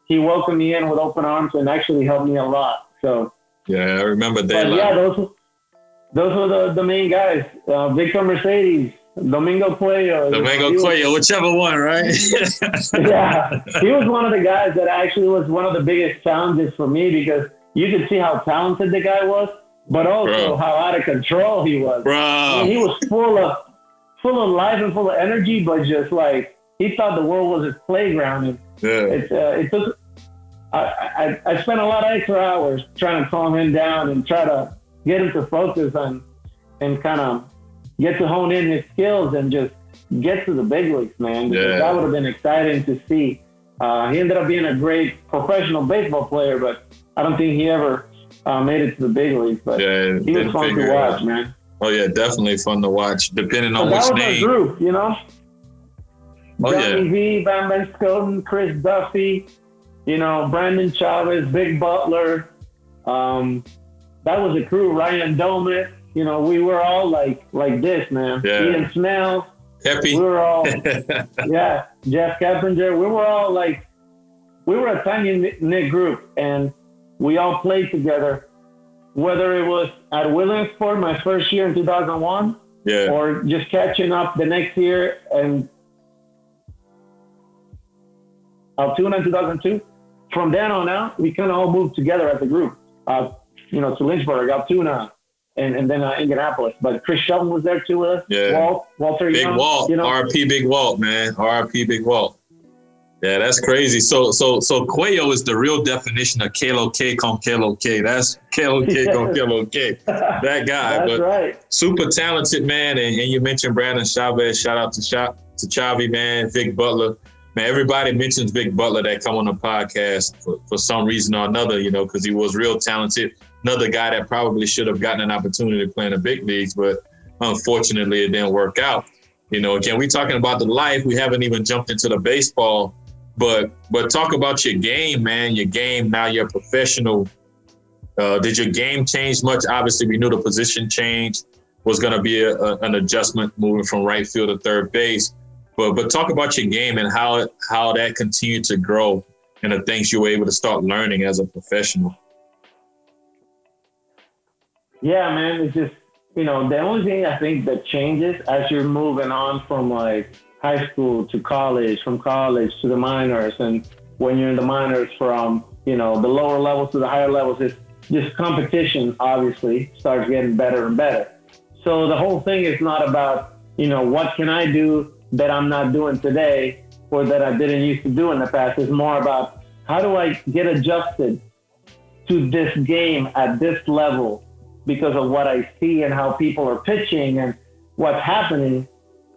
he welcomed me in with open arms and actually helped me a lot. So yeah, I remember that. But yeah, those were the main guys. Victor Mercedes, Domingo Cuello, whichever one, right? Yeah, he was one of the guys that actually was one of the biggest challenges for me because you could see how talented the guy was, but also how out of control he was. Bro. I mean, he was full of life and full of energy, but just like he thought the world was his playground. And it took. I spent a lot of extra hours trying to calm him down and try to get him to focus on and kind of get to hone in his skills and just get to the big leagues, man. Because that would have been exciting to see. He ended up being a great professional baseball player, but I don't think he ever made it to the big leagues. But he was fun to watch, man. Oh, yeah, definitely fun to watch, depending on which name. That was our group, Johnny V, Bam Van Scoten, Chris Duffy, Brandon Chavez, Big Butler. That was a crew. Ryan Domet. We were all like this, man. Yeah. Ian Snell. Happy. We were all, Jeff Keppinger. We were a tiny knit group, and we all played together, whether it was at Williamsport my first year in 2001, or just catching up the next year and Altoona in 2002. From then on out, we kind of all moved together as a group, to Lynchburg, Altoona, and then Indianapolis. But Chris Shelton was there too with us. Yeah. Walter Big Young, Walt. RIP Big Walt, man. RIP Big Walt. Yeah, that's crazy. So Cuello is the real definition of Kalo K con Kalo K. That's Kalo K con Kalo K. That guy. That's right. Super talented, man. And you mentioned Brandon Chavez. Shout out to Chavi, man. Vic Butler. Man, everybody mentions Vic Butler that come on the podcast for some reason or another, because he was real talented. Another guy that probably should have gotten an opportunity to play in the big leagues, but unfortunately it didn't work out. Again, we talking about the life. We haven't even jumped into the baseball, but talk about your game, man. Your game, now you're a professional. Did your game change much? Obviously, we knew the position change was going to be an adjustment moving from right field to third base. But talk about your game and how that continued to grow and the things you were able to start learning as a professional. Yeah, man, it's just, the only thing I think that changes as you're moving on from like high school to college, from college to the minors, and when you're in the minors from, the lower levels to the higher levels, it's just competition obviously starts getting better and better. So the whole thing is not about, what can I do that I'm not doing today or that I didn't used to do in the past. It's more about how do I get adjusted to this game at this level because of what I see and how people are pitching and what's happening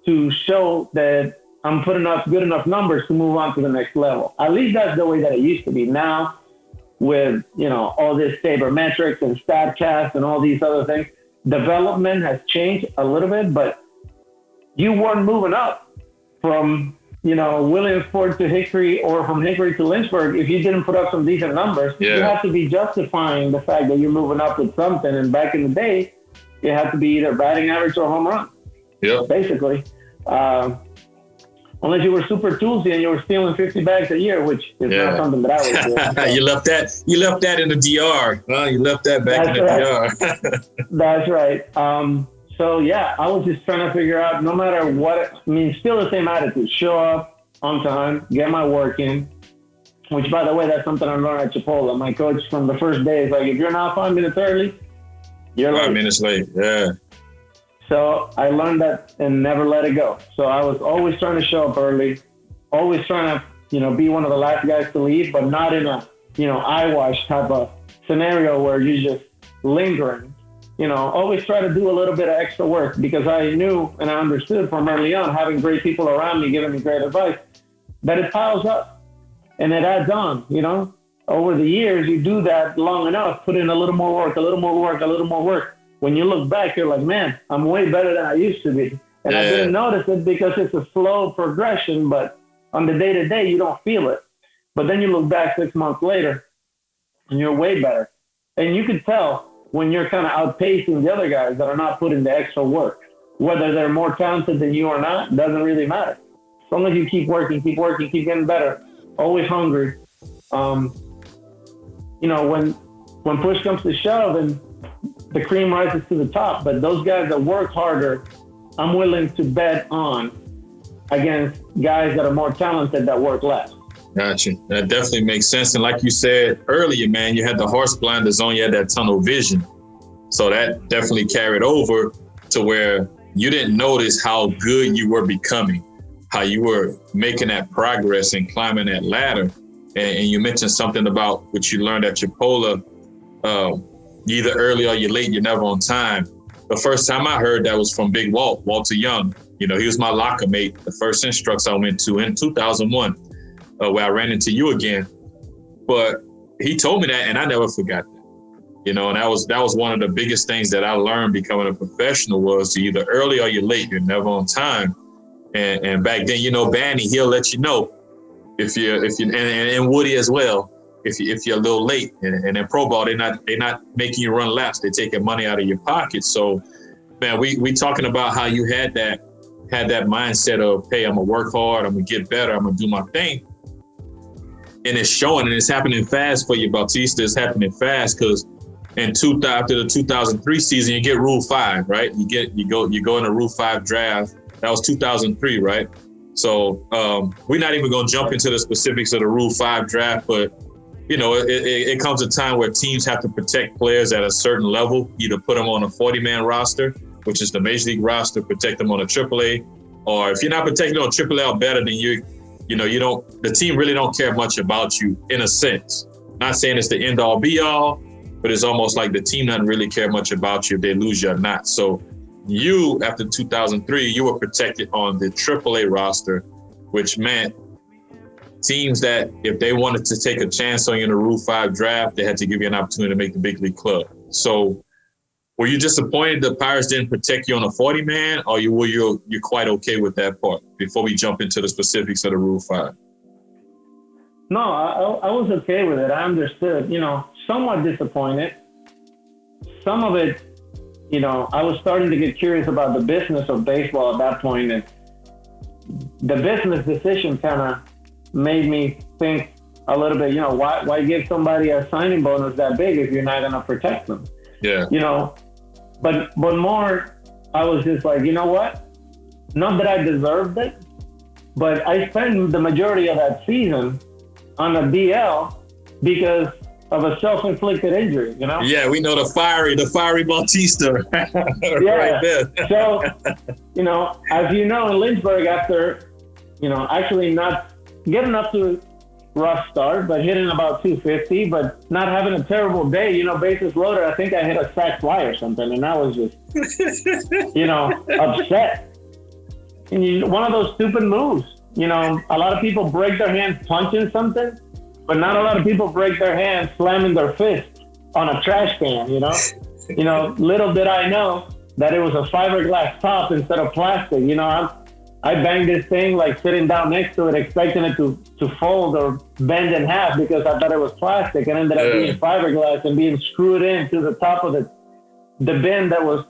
to show that I'm putting up good enough numbers to move on to the next level. At least that's the way that it used to be. Now with, all this sabermetrics and StatCast and all these other things, development has changed a little bit, but you weren't moving up from, Williamsport to Hickory or from Hickory to Lynchburg if you didn't put up some decent numbers. Yeah. You have to be justifying the fact that you're moving up with something. And back in the day, it had to be either batting average or home run. Yeah. Basically. Unless you were super toolsy and you were stealing 50 bags a year, which is not something that I was doing. So. You left that in the DR. You left that back in the DR. That's right. So yeah, I was just trying to figure out, no matter what, still the same attitude, show up on time, get my work in, which by the way, that's something I learned at Chipola. My coach from the first day is like, if you're not 5 minutes early, you're late. 5 minutes late. Yeah. So I learned that and never let it go. So I was always trying to show up early, always trying to, be one of the last guys to leave, but not in a, eyewash type of scenario where you're just lingering. Always try to do a little bit of extra work because I knew and I understood from early on, having great people around me giving me great advice, that it piles up and it adds on, Over the years, you do that long enough, put in a little more work, a little more work, a little more work. When you look back, you're like, man, I'm way better than I used to be. And I didn't notice it because it's a slow progression, but on the day-to-day, you don't feel it. But then you look back 6 months later and you're way better. And you can tell when you're kind of outpacing the other guys that are not putting the extra work. Whether they're more talented than you or not, doesn't really matter. As long as you keep working, keep getting better, always hungry. When push comes to shove and the cream rises to the top, but those guys that work harder, I'm willing to bet on against guys that are more talented that work less. Gotcha. That definitely makes sense. And like you said earlier, man, you had the horse blinders on, you had that tunnel vision. So that definitely carried over to where you didn't notice how good you were becoming, how you were making that progress and climbing that ladder. And you mentioned something about what you learned at Chipola, you're either early or you're late, you're never on time. The first time I heard that was from Big Walter Young. He was my locker mate, the first instructs I went to in 2001. Where I ran into you again, but he told me that, and I never forgot that. And that was one of the biggest things that I learned becoming a professional was to either early or you're late, you're never on time. And back then, Banny, he'll let you know if you and Woody as well, if you're a little late. And in pro ball, they're not making you run laps, they're taking money out of your pocket. So, man, we talking about how you had that mindset of, hey, I'm gonna work hard, I'm gonna get better, I'm gonna do my thing. And it's showing, and it's happening fast for you, Bautista. It's happening fast because after the 2003 season, you get Rule 5, right? You go in a Rule 5 draft. That was 2003, right? So we're not even going to jump into the specifics of the Rule 5 draft, but it comes a time where teams have to protect players at a certain level, either put them on a 40-man roster, which is the Major League roster, protect them on a AAA, or if you're not protected on AAA or better, then the team really don't care much about you in a sense. Not saying it's the end all be all, but it's almost like the team doesn't really care much about you if they lose you or not. So you, after 2003, you were protected on the AAA roster, which meant teams that if they wanted to take a chance on you in the Rule 5 draft, they had to give you an opportunity to make the big league club. So were you disappointed the Pirates didn't protect you on a 40-man, or you're quite okay with that part before we jump into the specifics of the Rule 5? No, I was okay with it. I understood, somewhat disappointed. Some of it, I was starting to get curious about the business of baseball at that point, and the business decision kind of made me think a little bit, why give somebody a signing bonus that big if you're not going to protect them? Yeah. but more, I was just like, you know what? Not that I deserved it, but I spent the majority of that season on a DL because of a self-inflicted injury, you know? Yeah, we know the fiery Bautista. Yeah. Right there. So, you know, as you know, in Lynchburg, after, you know, actually not getting up to rough start, but hitting about 250, but not having a terrible day, you know, bases loaded, I think I hit a sac fly or something, and I was just, you know, upset. And one of those stupid moves, you know, a lot of people break their hands punching something, but not a lot of people break their hands slamming their fist on a trash can, you know? You know, little did I know that it was a fiberglass top instead of plastic. You know, I banged this thing like sitting down next to it, expecting it to fold or bend in half because I thought it was plastic, and ended up being fiberglass and being screwed into the top of the bin that was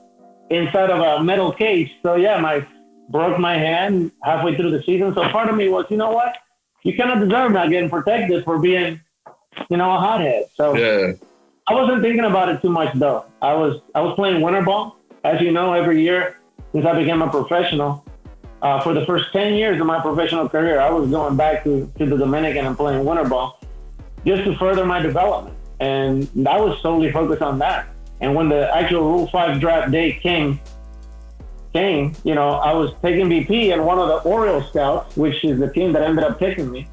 inside of a metal cage. So yeah, broke my hand halfway through the season. So part of me was, you know what? You kind of deserve not getting protected for being, you know, a hothead. So I wasn't thinking about it too much though. I was playing winter ball, as you know, every year since I became a professional. For the first 10 years of my professional career, I was going back to the Dominican and playing winter ball just to further my development. And I was solely focused on that. And when the actual Rule 5 draft day came, you know, I was taking BP, and one of the Orioles scouts, which is the team that ended up picking me,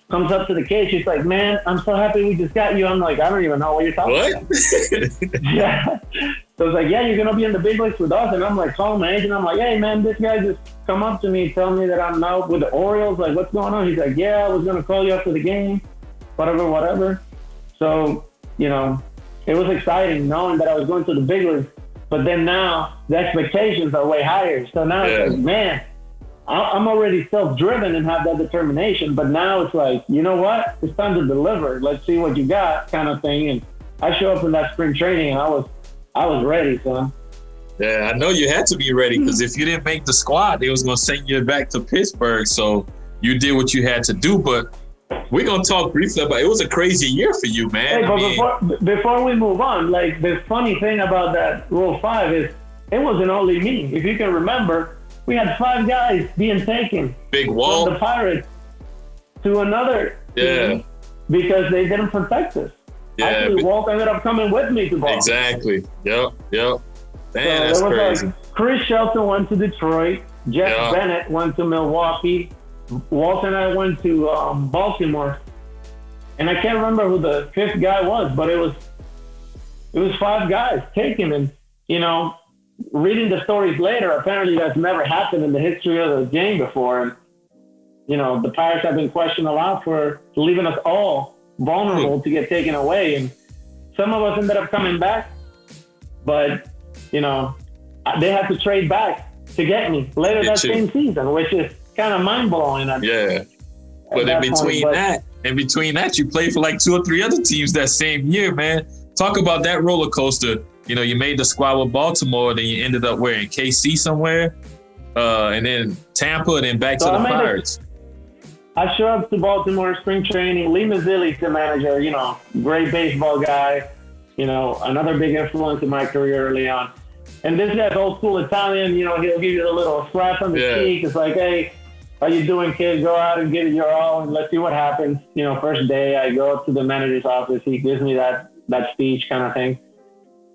comes up to the cage. She's like, "Man, I'm so happy we just got you." I'm like, "I don't even know what you're talking about." Yeah. So it's like, "Yeah, you're going to be in the big leagues with us." And I'm like, calling my agent. I'm like, "Hey, man, this guy just come up to me, tell me that I'm now with the Orioles. Like, what's going on?" He's like, "Yeah, I was going to call you after the game, whatever." So, you know, it was exciting knowing that I was going to the big leagues. But then now the expectations are way higher. So now it's like, man, I'm already self-driven and have that determination. But now it's like, you know what? It's time to deliver. Let's see what you got, kind of thing. And I show up in that spring training, and I was ready, son. Yeah, I know you had to be ready, because if you didn't make the squad, they was gonna send you back to Pittsburgh. So you did what you had to do. But we're gonna talk briefly about it. Was a crazy year for you, man. Hey, but before we move on, like, the funny thing about that Rule 5 is it wasn't only me. If you can remember, we had 5 guys being taken Big Walt from the Pirates to another team because they didn't protect us. Yeah, actually, Walt ended up coming with me to Boston. Exactly. Yep. Damn, So that's crazy. Like, Chris Shelton went to Detroit. Jeff Bennett went to Milwaukee. Walt and I went to Baltimore, and I can't remember who the 5th guy was, but it was 5 guys taken. And, you know, reading the stories later, apparently that's never happened in the history of the game before. And, you know, the Pirates have been questioned a lot for leaving us all vulnerable to get taken away. And some of us ended up coming back, but, you know, they had to trade back to get me later that same season, which is kind of mind-blowing. But in between that, you played for like 2 or 3 other teams that same year, man. Talk about that roller coaster. You know, you made the squad with Baltimore, then you ended up in KC somewhere, and then Tampa, and then back to the Pirates. I showed up to Baltimore spring training. Lee Mazzilli's the manager, you know, great baseball guy, you know, another big influence in my career early on. And this guy's old school Italian, you know, he'll give you a little slap on the cheek. It's like, "Hey, how you doing, kid? Go out and give it your all, and let's see what happens." You know, first day, I go up to the manager's office. He gives me that speech kind of thing.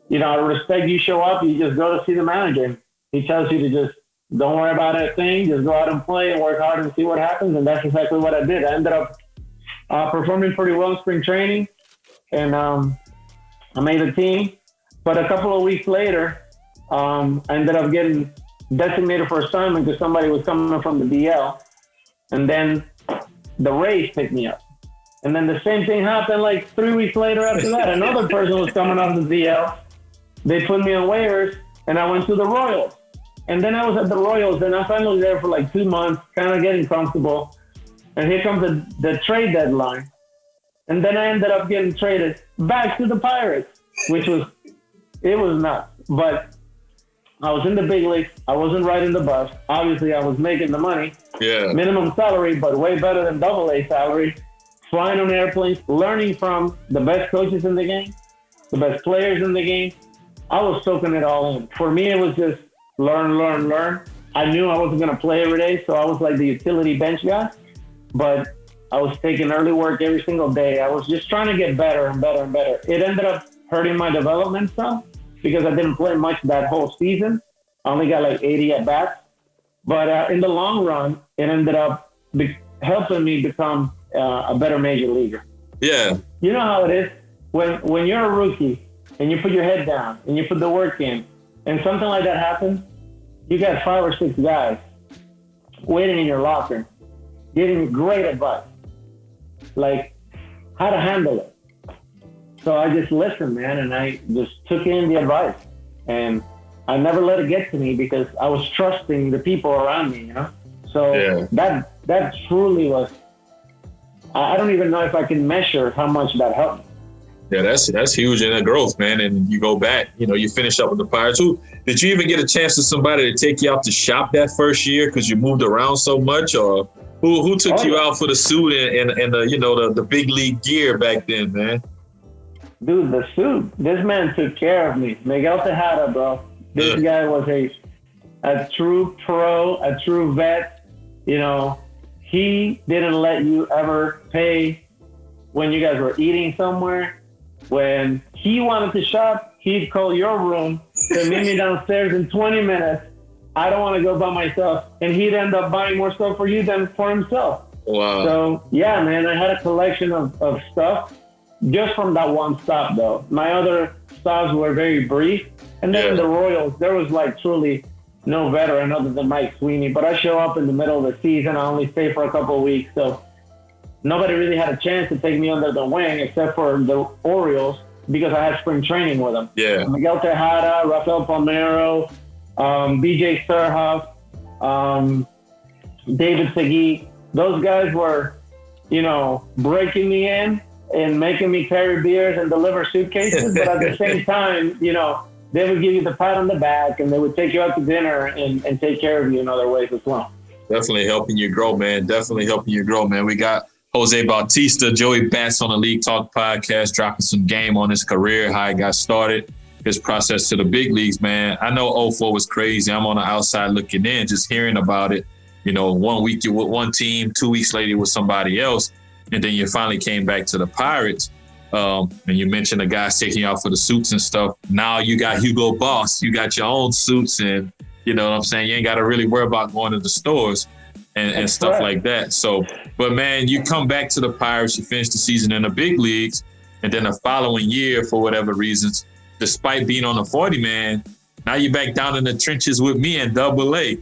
You know, I respect you show up. You just go to see the manager. He tells you to just don't worry about a thing. Just go out and play and work hard and see what happens. And that's exactly what I did. I ended up performing pretty well in spring training, and I made the team. But a couple of weeks later, I ended up getting designated for assignment because somebody was coming from the DL. And then the Rays picked me up. And then the same thing happened like 3 weeks later after that. Another person was coming off the DL. They put me on waivers, and I went to the Royals. And then I was at the Royals, and I finally was there for like 2 months, kind of getting comfortable. And here comes the trade deadline. And then I ended up getting traded back to the Pirates, which was nuts. But I was in the big leagues. I wasn't riding the bus. Obviously, I was making the money. Yeah. Minimum salary, but way better than AA salary. Flying on airplanes, learning from the best coaches in the game, the best players in the game. I was soaking it all in. For me, it was just learn, learn, learn. I knew I wasn't going to play every day, so I was like the utility bench guy. But I was taking early work every single day. I was just trying to get better and better and better. It ended up hurting my development some because I didn't play much that whole season. I only got like 80 at bats. But in the long run, it ended up helping me become a better major leaguer. Yeah. You know how it is when you're a rookie and you put your head down and you put the work in, and something like that happens, you got 5 or 6 guys waiting in your locker, giving you great advice, like how to handle it. So I just listened, man, and I just took in the advice, and I never let it get to me because I was trusting the people around me, you know? So that truly was, I don't even know if I can measure how much that helped me. Yeah, that's huge in the growth, man. And you go back, you finish up with the Pirates. Did you even get a chance to somebody to take you out to shop that first year because you moved around so much, or who took you out for the suit and the big league gear back then, man? Dude, the suit. This man took care of me. Miguel Tejada, bro. This guy was a true pro, a true vet. He didn't let you ever pay when you guys were eating somewhere. When he wanted to shop, he'd call your room to meet me downstairs in 20 minutes. I don't want to go by myself. And he'd end up buying more stuff for you than for himself. Wow. So, yeah, man, I had a collection of stuff just from that one stop, though. My other stops were very brief. And then the Royals, there was like truly no veteran other than Mike Sweeney. But I show up in the middle of the season. I only stay for a couple of weeks. So nobody really had a chance to take me under the wing except for the Orioles because I had spring training with them. Yeah. Miguel Tejada, Rafael Palmeiro, BJ Surhoff, David Segui. Those guys were, breaking me in and making me carry beers and deliver suitcases. But at the same time, they would give you the pat on the back and they would take you out to dinner and take care of you in other ways as well. Definitely helping you grow, man. We got Jose Bautista, Joey Bats on the League Talk podcast, dropping some game on his career, how he got started, his process to the big leagues, man. I know 04 was crazy. I'm on the outside looking in, just hearing about it. 1 week you're with one team, 2 weeks later you're with somebody else, and then you finally came back to the Pirates. And you mentioned the guys taking you out for the suits and stuff. Now you got Hugo Boss. You got your own suits, and you know what I'm saying? You ain't got to really worry about going to the stores and stuff like that. So, but man, you come back to the Pirates, you finish the season in the big leagues, and then the following year, for whatever reasons, despite being on the 40-man, now you're back down in the trenches with me in Double-A.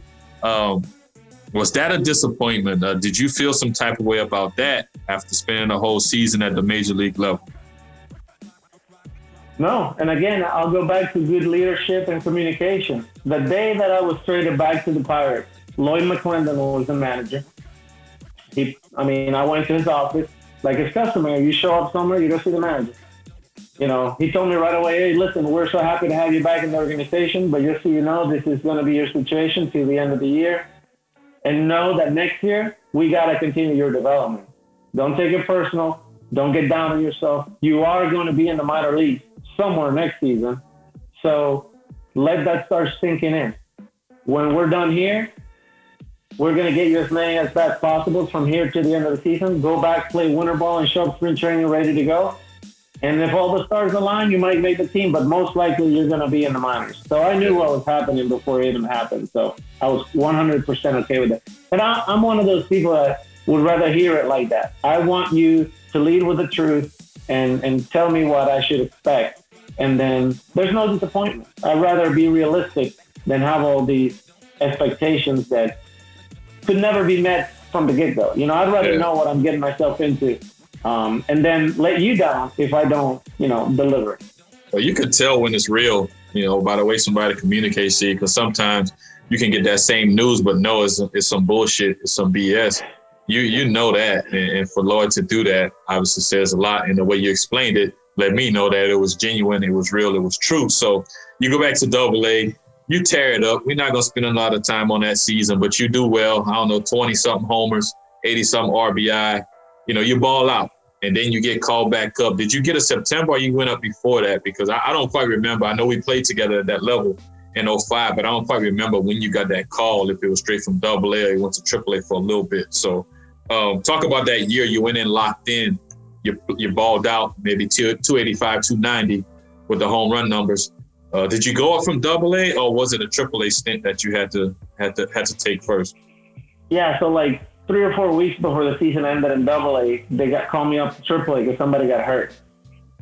Was that a disappointment? Did you feel some type of way about that after spending a whole season at the major league level? No. And again, I'll go back to good leadership and communication. The day that I was traded back to the Pirates, Lloyd McClendon was the manager. I went to his office, like it's customary. You show up somewhere, you go see the manager. He told me right away, hey, listen, we're so happy to have you back in the organization, but just so you know, this is going to be your situation till the end of the year. And know that next year, we got to continue your development. Don't take it personal. Don't get down on yourself. You are going to be in the minor leagues somewhere next season. So let that start sinking in. When we're done here, we're going to get you as many as bats possible from here to the end of the season. Go back, play winter ball, and show up spring training ready to go. And if all the stars align, you might make the team, but most likely you're going to be in the minors. So I knew what was happening before it even happened. So I was 100% okay with it. And I'm one of those people that would rather hear it like that. I want you to lead with the truth and tell me what I should expect. And then there's no disappointment. I'd rather be realistic than have all these expectations that could never be met from the get-go. I'd rather know what I'm getting myself into. And then let you down if I don't, deliver it. Well, you could tell when it's real, by the way somebody communicates to you, because sometimes you can get that same news, but no, it's some bullshit, it's some BS. You know that, and for Lloyd to do that obviously says a lot. And the way you explained it let me know that it was genuine, it was real, it was true. So you go back to Double-A, you tear it up. We're not going to spend a lot of time on that season, but you do well. 20-something homers, 80-something RBI. You ball out. and then you get called back up. Did you get a September or you went up before that? Because I don't quite remember. I know we played together at that level in 05, but I don't quite remember when you got that call, if it was straight from AA or you went to AAA for a little bit. So talk about that year you went in locked in. You balled out maybe 285, 290 with the home run numbers. Did you go up from AA or was it a AAA stint that you had to take first? Yeah, so like 3 or 4 weeks before the season ended in AA, they called me up to AAA because somebody got hurt.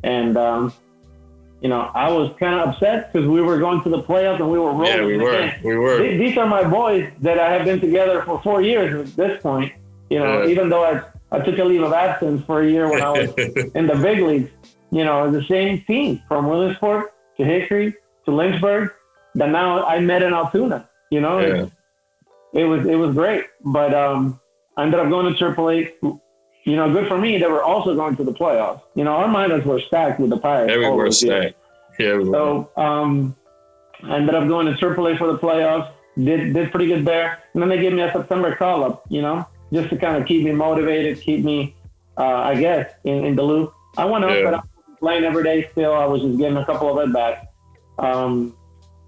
And, I was kind of upset because we were going to the playoffs and we were rolling. Yeah, we were. These are my boys that I have been together for 4 years at this point. Even though I took a leave of absence for a year when I was in the big leagues, the same team from Williamsport to Hickory to Lynchburg that now I met in Altoona. It was great. But I ended up going to AAA. Good for me. They were also going to the playoffs. Our minors were stacked with the Pirates. Yeah, we were stacked. Yeah, we were. So I ended up going to AAA for the playoffs. Did pretty good there. And then they gave me a September call-up, just to kind of keep me motivated, keep me, I guess, in the loop. I went up, but I was playing every day still. I was just getting a couple of at-bats.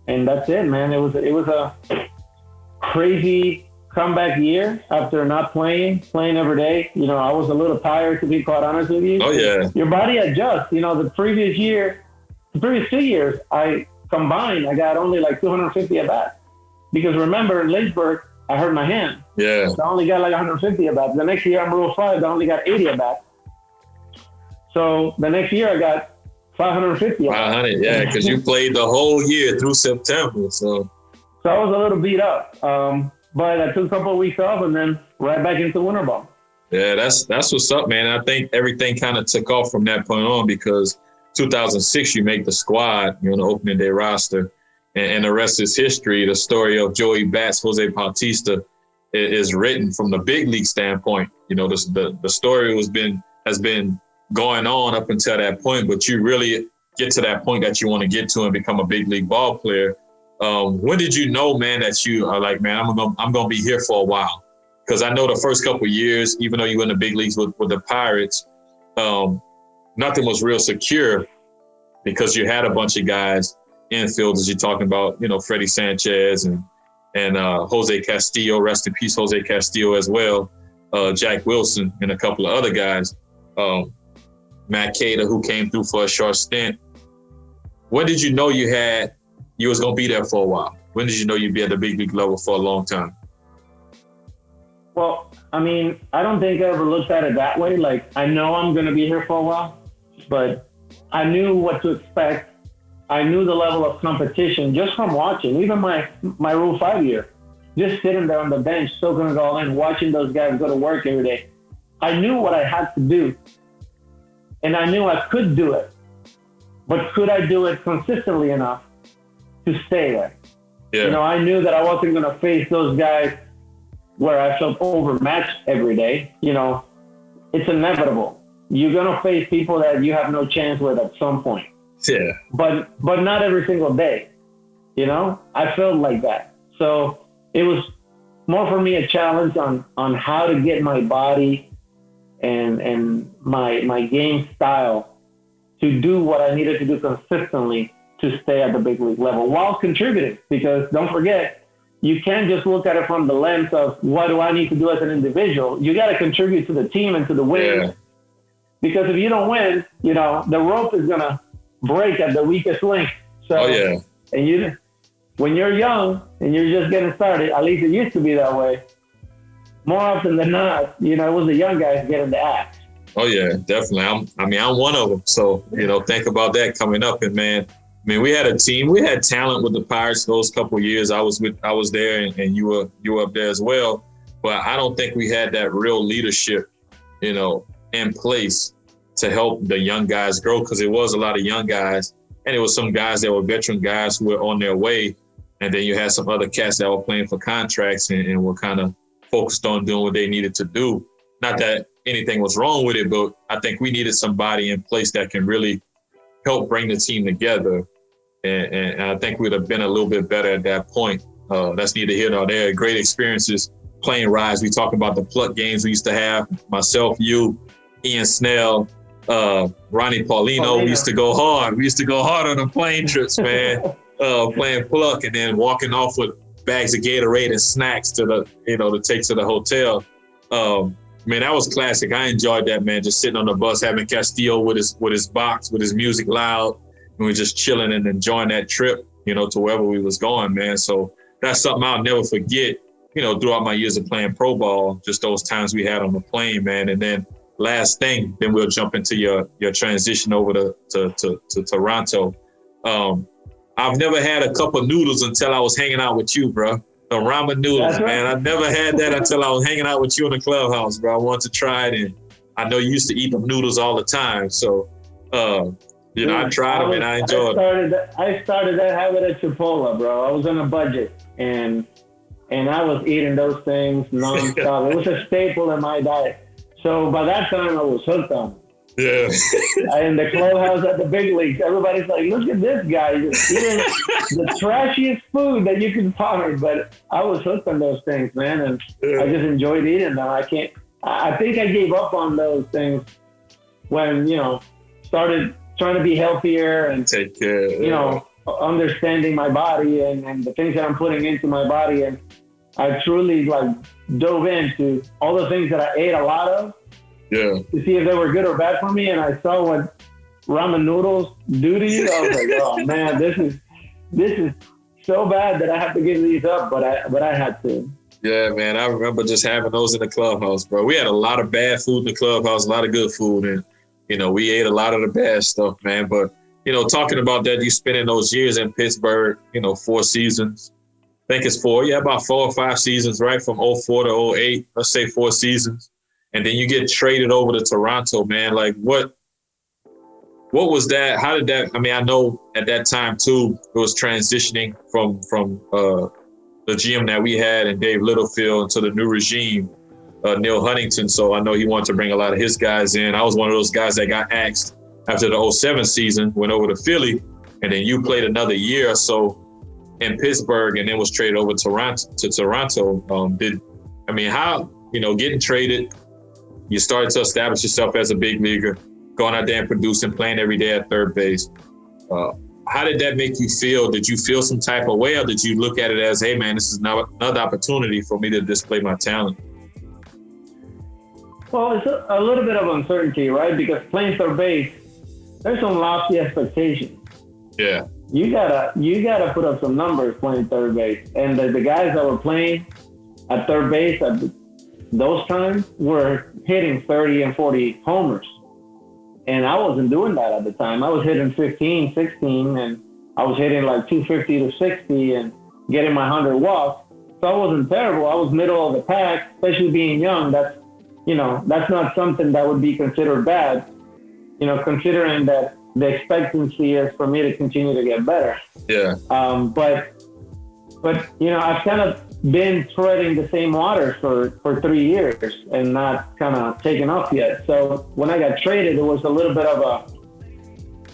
And that's it, man. It was a crazy comeback year after not playing every day. I was a little tired, to be quite honest with you. Oh, yeah. Your body adjusts. The previous 2 years, I got only like 250 at-bats. Because remember, in Lynchburg, I hurt my hand. Yeah. So I only got like 150 at-bats. The next year, I'm Rule 5, I only got 80 at-bats. So the next year, I got 550 at-bats. 500, yeah, because you played the whole year through September. So I was a little beat up. But I took a couple of weeks off and then right back into winter ball. Yeah, that's what's up, man. I think everything kind of took off from that point on because 2006, you make the squad, the opening day roster. And the rest is history. The story of Joey Bats, Jose Bautista is written from the big league standpoint. The story has been going on up until that point, but you really get to that point that you want to get to and become a big league ball player. When did you know, man, that you are like, man, I'm gonna be here for a while? Because I know the first couple of years, even though you were in the big leagues with the Pirates, nothing was real secure because you had a bunch of guys, Infield, as you're talking about, Freddie Sanchez and Jose Castillo, rest in peace, Jose Castillo as well, Jack Wilson and a couple of other guys, Matt Cater, who came through for a short stint. When did you know you was going to be there for a while? When did you know you'd be at the big league level for a long time? Well, I don't think I ever looked at it that way. Like, I know I'm going to be here for a while, but I knew what to expect. I knew the level of competition just from watching, even my Rule 5 year, just sitting there on the bench, soaking it all in, watching those guys go to work every day. I knew what I had to do, and I knew I could do it, but could I do it consistently enough to stay there? Yeah. I knew that I wasn't going to face those guys where I felt overmatched every day. It's inevitable. You're going to face people that you have no chance with at some point. Yeah. But not every single day. I felt like that. So it was more for me a challenge on how to get my body and my game style to do what I needed to do consistently to stay at the big league level while contributing. Because don't forget, you can't just look at it from the lens of what do I need to do as an individual. You got to contribute to the team and to the win. Yeah. Because if you don't win, the rope is going to break at the weakest link. So, and when you're young and you're just getting started, at least it used to be that way. More often than not, it was the young guys getting the axe. Oh yeah, definitely. I'm one of them. So, think about that coming up. And man, we had a team. We had talent with the Pirates those couple of years. I was there, and you were up there as well. But I don't think we had that real leadership, in place to help the young guys grow, because it was a lot of young guys, and it was some guys that were veteran guys who were on their way, and then you had some other cats that were playing for contracts and were kind of focused on doing what they needed to do. Not that anything was wrong with it, but I think we needed somebody in place that can really help bring the team together, and I think we'd have been a little bit better at that point. That's neither here nor there. Great experiences playing Rise. We talk about the pluck games we used to have, myself, you, Ian Snell, Ronnie Paulino. We used to go hard. We used to go hard on the plane trips, man. Playing pluck and then walking off with bags of Gatorade and snacks to take to the hotel. Man, that was classic. I enjoyed that, man. Just sitting on the bus, having Castillo with his box, with his music loud, and we were just chilling and enjoying that trip, to wherever we was going, man. So that's something I'll never forget, throughout my years of playing pro ball, just those times we had on the plane, man. And then last thing, then we'll jump into your transition over to Toronto. I've never had a cup of noodles until I was hanging out with you, bro. The ramen noodles, man. I never had that until I was hanging out with you in the clubhouse, bro. I wanted to try it, and I know you used to eat the noodles all the time. So, I tried them and I enjoyed it. I started that habit at Chipotle, bro. I was on a budget, and I was eating those things nonstop. It was a staple in my diet. So by that time, I was hooked on it. Yeah. In the clubhouse at the big leagues, everybody's like, look at this guy. He's eating the trashiest food that you can find. But I was hooked on those things, man. And I just enjoyed eating them. I think I gave up on those things when, started trying to be healthier and take care, understanding my body and the things that I'm putting into my body. And I truly dove into all the things that I ate a lot of. Yeah. To see if they were good or bad for me, and I saw what ramen noodles do to you. I was like, oh man, this is so bad that I have to give these up, but I had to. Yeah, man, I remember just having those in the clubhouse, bro. We had a lot of bad food in the clubhouse, a lot of good food, and we ate a lot of the bad stuff, man. But talking about that, you spending those years in Pittsburgh, 4 seasons. I think it's 4, about 4 or 5 seasons, right? From 04 to 08, let's say 4 seasons. And then you get traded over to Toronto, man. Like, what was that? How did that? I mean, I know at that time too, it was transitioning from the GM that we had and Dave Littlefield into the new regime, Neil Huntington. So I know he wanted to bring a lot of his guys in. I was one of those guys that got axed after the 07 season, went over to Philly, and then you played another year or so in Pittsburgh, and then was traded over to Toronto. How getting traded? You started to establish yourself as a big leaguer, going out there and producing, playing every day at third base. How did that make you feel? Did you feel some type of way, or did you look at it as, hey, man, this is another opportunity for me to display my talent? Well, it's a little bit of uncertainty, right? Because playing third base, there's some lofty expectations. Yeah. You gotta put up some numbers playing third base. And the guys that were playing at third base at those times were hitting 30 and 40 homers. And I wasn't doing that at the time. I was hitting 15, 16, and I was hitting 250 to 60 and getting my 100 walks. So I wasn't terrible. I was middle of the pack, especially being young. That's not something that would be considered bad, considering that the expectancy is for me to continue to get better. Yeah. But I've kind of been treading the same water for 3 years and not kind of taken off yet. So when I got traded, it was a little bit of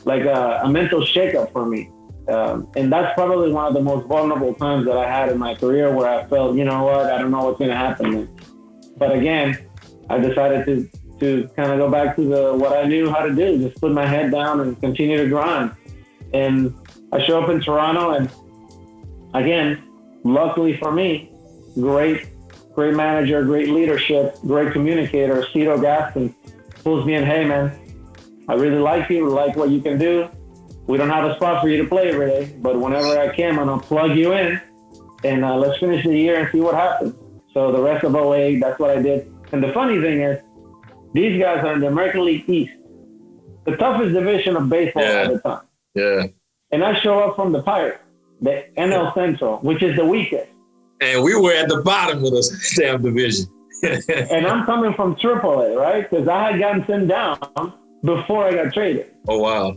a mental shakeup for me. And that's probably one of the most vulnerable times that I had in my career, where I felt, I don't know what's going to happen. But again, I decided to kind of go back to what I knew how to do, just put my head down and continue to grind. And I show up in Toronto, and again, luckily for me, great manager, great leadership, great communicator, Cito Gaston pulls me in, hey man, I really like you, like what you can do. We don't have a spot for you to play every day, but whenever I can, I'm gonna plug you in, and let's finish the year and see what happens. So the rest of 08, that's what I did. And the funny thing is, these guys are in the American League East, the toughest division of baseball at the time. Yeah. And I show up from the Pirates, the NL Central, which is the weakest. And we were at the bottom of the damn division. And I'm coming from AAA, right? Because I had gotten sent down before I got traded. Oh, wow.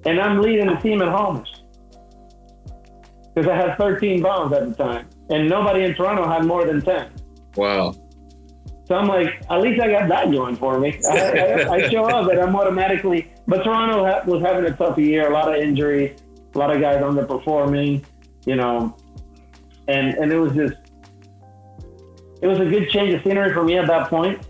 And I'm leading the team in homers. Because I had 13 bombs at the time. And nobody in Toronto had more than 10. Wow. So I'm like, at least I got that going for me. I show up and I'm automatically... But Toronto was having a tough year, a lot of injuries, a lot of guys underperforming, and it was a good change of scenery for me at that point.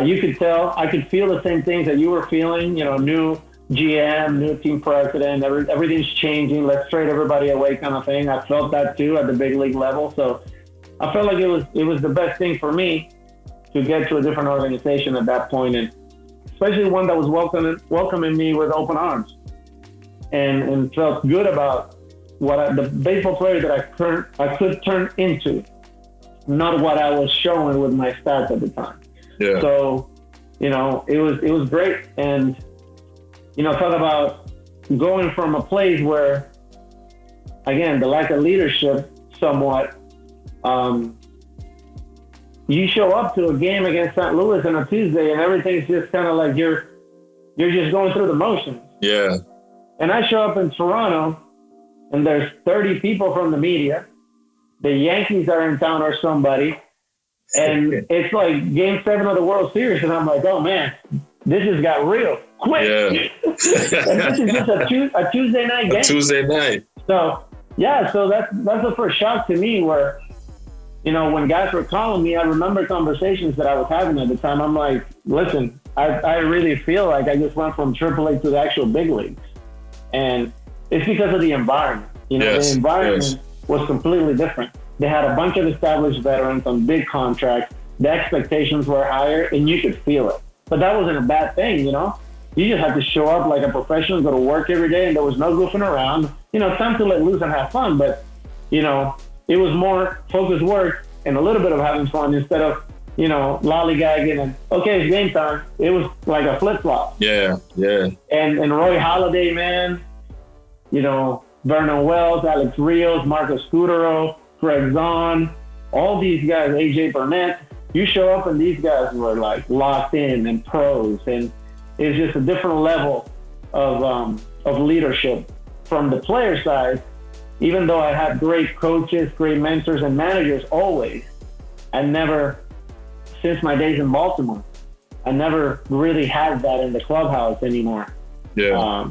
You could tell, I could feel the same things that you were feeling, you know, new GM, new team president, everything's changing. Let's trade everybody away kind of thing. I felt that too at the big league level. So I felt like it was the best thing for me to get to a different organization at that point, and especially one that was welcoming me with open arms, and felt good about the baseball player that I could turn into, not what I was showing with my stats at the time. Yeah. So, you know, it was great. And, you know, talk about going from a place where, again, the lack of leadership somewhat, you show up to a game against St. Louis on a Tuesday and everything's just kind of like you're just going through the motions. Yeah. And I show up in Toronto and there's 30 people from the media. The Yankees are in town or somebody. And it's like Game 7 of the World Series. And I'm like, oh, man, this has got real quick. Yeah. And this is just a Tuesday night game. A Tuesday night. So, yeah, so that's the first shock to me where, you know, when guys were calling me, I remember conversations that I was having at the time. I'm like, listen, I really feel like I just went from AAA to the actual big leagues. And it's because of the environment. You know, the environment was completely different. They had a bunch of established veterans on big contracts. The expectations were higher, and you could feel it. But that wasn't a bad thing, you know? You just had to show up like a professional, go to work every day, and there was no goofing around. You know, time to let loose and have fun, but, you know, it was more focused work and a little bit of having fun instead of, you know, lollygagging and, okay, it's game time. It was like a flip-flop. Yeah, yeah. And Roy Halladay, man, you know, Vernon Wells, Alex Rios, Marcus Scudero, Greg Zahn, all these guys, AJ Burnett, you show up and these guys were like locked in and pros, and it's just a different level of leadership from the player side. Even though I had great coaches, great mentors and managers always, I never, since my days in Baltimore, I never really had that in the clubhouse anymore. Yeah.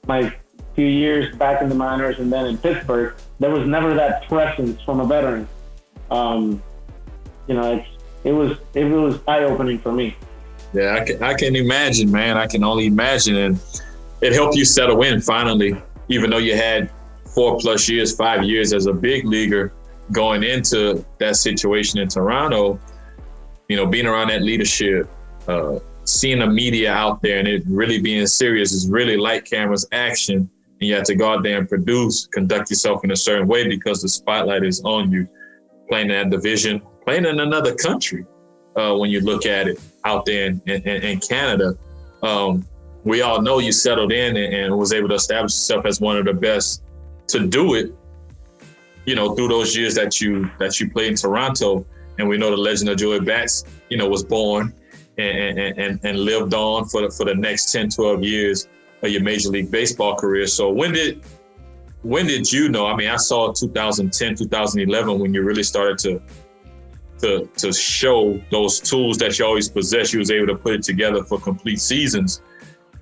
My few years back in the minors and then in Pittsburgh, there was never that presence from a veteran. You know, it was eye-opening for me. Yeah, I can imagine, man. I can only imagine. And it helped you settle in finally, even though you had 4+ years, 5 years as a big leaguer going into that situation in Toronto, you know, being around that leadership, seeing the media out there and it really being serious is really light cameras action. And you have to go out there and produce, conduct yourself in a certain way because the spotlight is on you. Playing in that division, playing in another country, when you look at it out there in Canada. We all know you settled in and was able to establish yourself as one of the best to do it, you know, through those years that you played in Toronto. And we know the legend of Joey Bats, you know, was born and lived on for the next 10, 12 years of your Major League Baseball career. So when did you know? I mean, I saw 2010, 2011 when you really started to show those tools that you always possessed. You was able to put it together for complete seasons.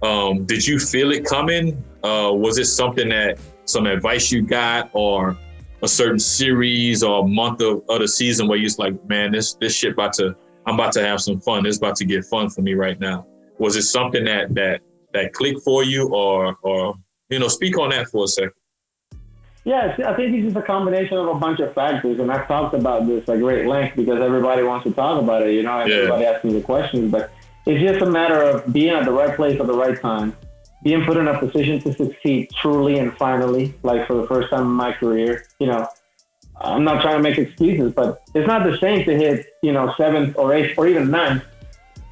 Did you feel it coming? Was it something that some advice you got, or a certain series or month of the season where you're just like, man, this shit I'm about to have some fun. It's about to get fun for me right now. Was it something that clicked for you, or you know, speak on that for a second? Yeah, I think it's just a combination of a bunch of factors, and I've talked about this at great length because everybody wants to talk about it, you know, and everybody asks me the questions, but it's just a matter of being at the right place at the right time, being put in a position to succeed truly and finally, like for the first time in my career. You know, I'm not trying to make excuses, but it's not the same to hit, you know, 7th or 8th or even 9th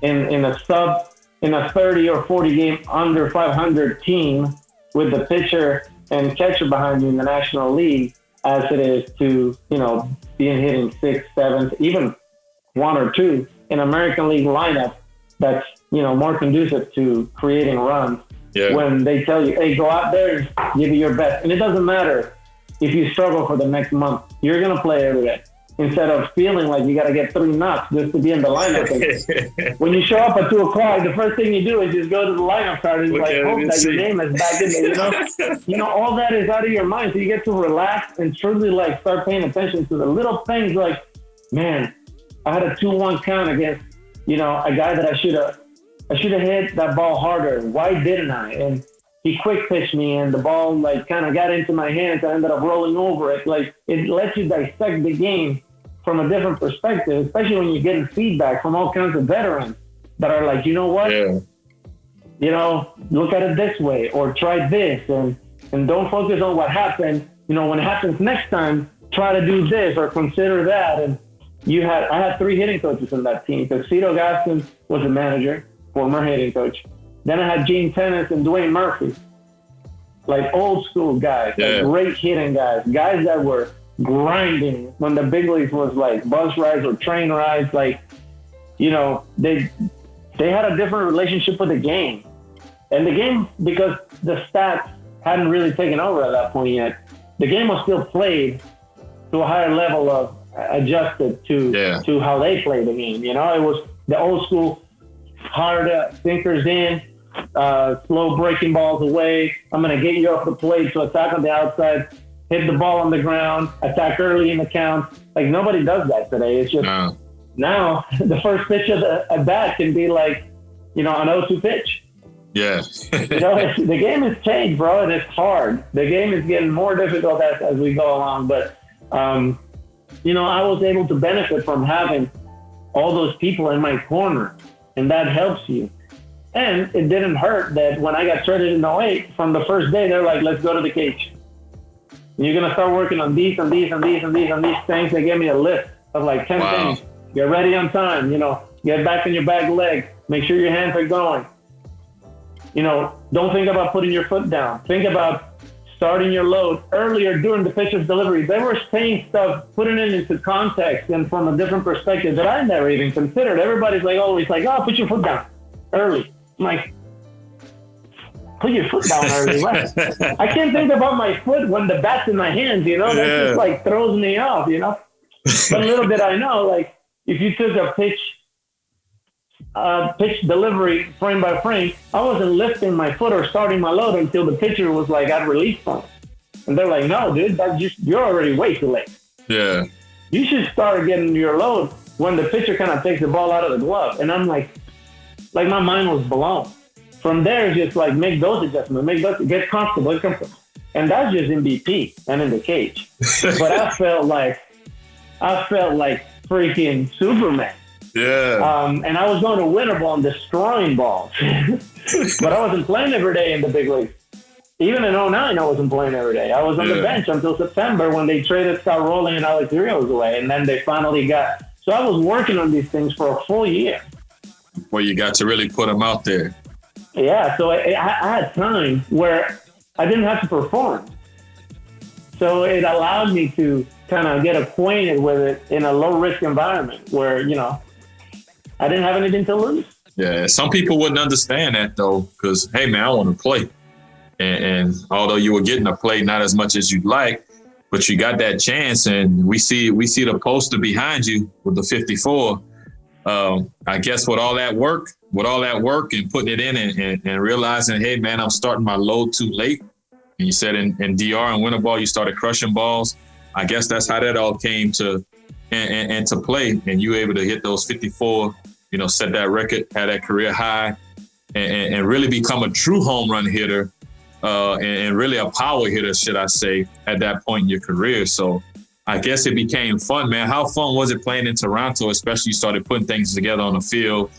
in a 30 or 40 game under 500 team with the pitcher and catcher behind you in the National League as it is to, you know, being hitting 6th, 7th, even 1 or 2 in American League lineup that's, you know, more conducive to creating runs. Yeah. When they tell you, hey, go out there and give it your best. And it doesn't matter if you struggle for the next month, you're going to play every day. Instead of feeling like you got to get 3 knocks just to be in the lineup. When you show up at 2 o'clock, the first thing you do is just go to the lineup card and like hope that your name is back in there. You know, you know, all that is out of your mind. So you get to relax and truly like start paying attention to the little things. Like, man, I had a 2-1 count against a guy that I should have hit that ball harder. Why didn't I? And he quick pitched me, and the ball like kind of got into my hands. I ended up rolling over it. Like, it lets you dissect the game from a different perspective, especially when you're getting feedback from all kinds of veterans that are like, you know what? Yeah. Look at it this way, or try this, and don't focus on what happened. When it happens next time, try to do this or consider that. And I had 3 hitting coaches on that team. Tuxedo Gaston was the manager, former hitting coach. Then I had Gene Tennis and Dwayne Murphy, like old school guys, like great hitting guys that were grinding when the big leagues was like bus rides or train rides. Like, they had a different relationship with the game. And the game, because the stats hadn't really taken over at that point yet, the game was still played to a higher level of adjusted to how they play the game. It was the old school, hard sinkers in, slow breaking balls away. I'm going to get you off the plate to attack on the outside, hit the ball on the ground, attack early in the count. Like, nobody does that today. It's just now the first pitch of the at bat can be like, an 0-2 pitch. Yeah. The game has changed, bro, and it's hard. The game is getting more difficult as we go along. But, I was able to benefit from having all those people in my corner, and that helps you. And it didn't hurt that when I got traded in 08, from the first day, they're like, let's go to the cage. And you're going to start working on these and these and these and these and these things. They gave me a list of like 10 things. Get ready on time, get back on your back leg. Make sure your hands are going. Don't think about putting your foot down. Think about starting your load earlier during the pitcher's delivery. They were saying stuff, putting it into context and from a different perspective that I never even considered. Everybody's like, always like, oh, put your foot down early. I'm like, put your foot down early. I can't think about my foot when the bat's in my hands, That just like throws me off, But little did I know, like, if you took a pitch delivery frame by frame, I wasn't lifting my foot or starting my load until the pitcher was like at release point. And they're like, no, dude, you're already way too late. Yeah. You should start getting your load when the pitcher kind of takes the ball out of the glove. And I'm like my mind was blown. From there, it's just like, make those adjustments, get comfortable. And that's just in BP and in the cage. But I felt like freaking Superman. Yeah. And I was going to winter ball and destroying balls. But I wasn't playing every day in the big league. Even in 09, I wasn't playing every day. I was on the bench until September when they traded Scott Rowling and Alex Rios away. And then they finally got... So I was working on these things for a full year. Well, you got to really put them out there. Yeah, so I had time where I didn't have to perform. So it allowed me to kind of get acquainted with it in a low-risk environment where, I didn't have anything to lose. Yeah, some people wouldn't understand that, though, because, hey, man, I want to play. And although you were getting to play not as much as you'd like, but you got that chance, and we see the poster behind you with the 54. I guess with all that work and putting it in and realizing, hey, man, I'm starting my load too late. And you said in DR and winter ball, you started crushing balls. I guess that's how that all came to and to play. And you were able to hit those 54, set that record, had that career high, and really become a true home run hitter and really a power hitter, should I say, at that point in your career. So I guess it became fun, man. How fun was it playing in Toronto, especially you started putting things together on the field?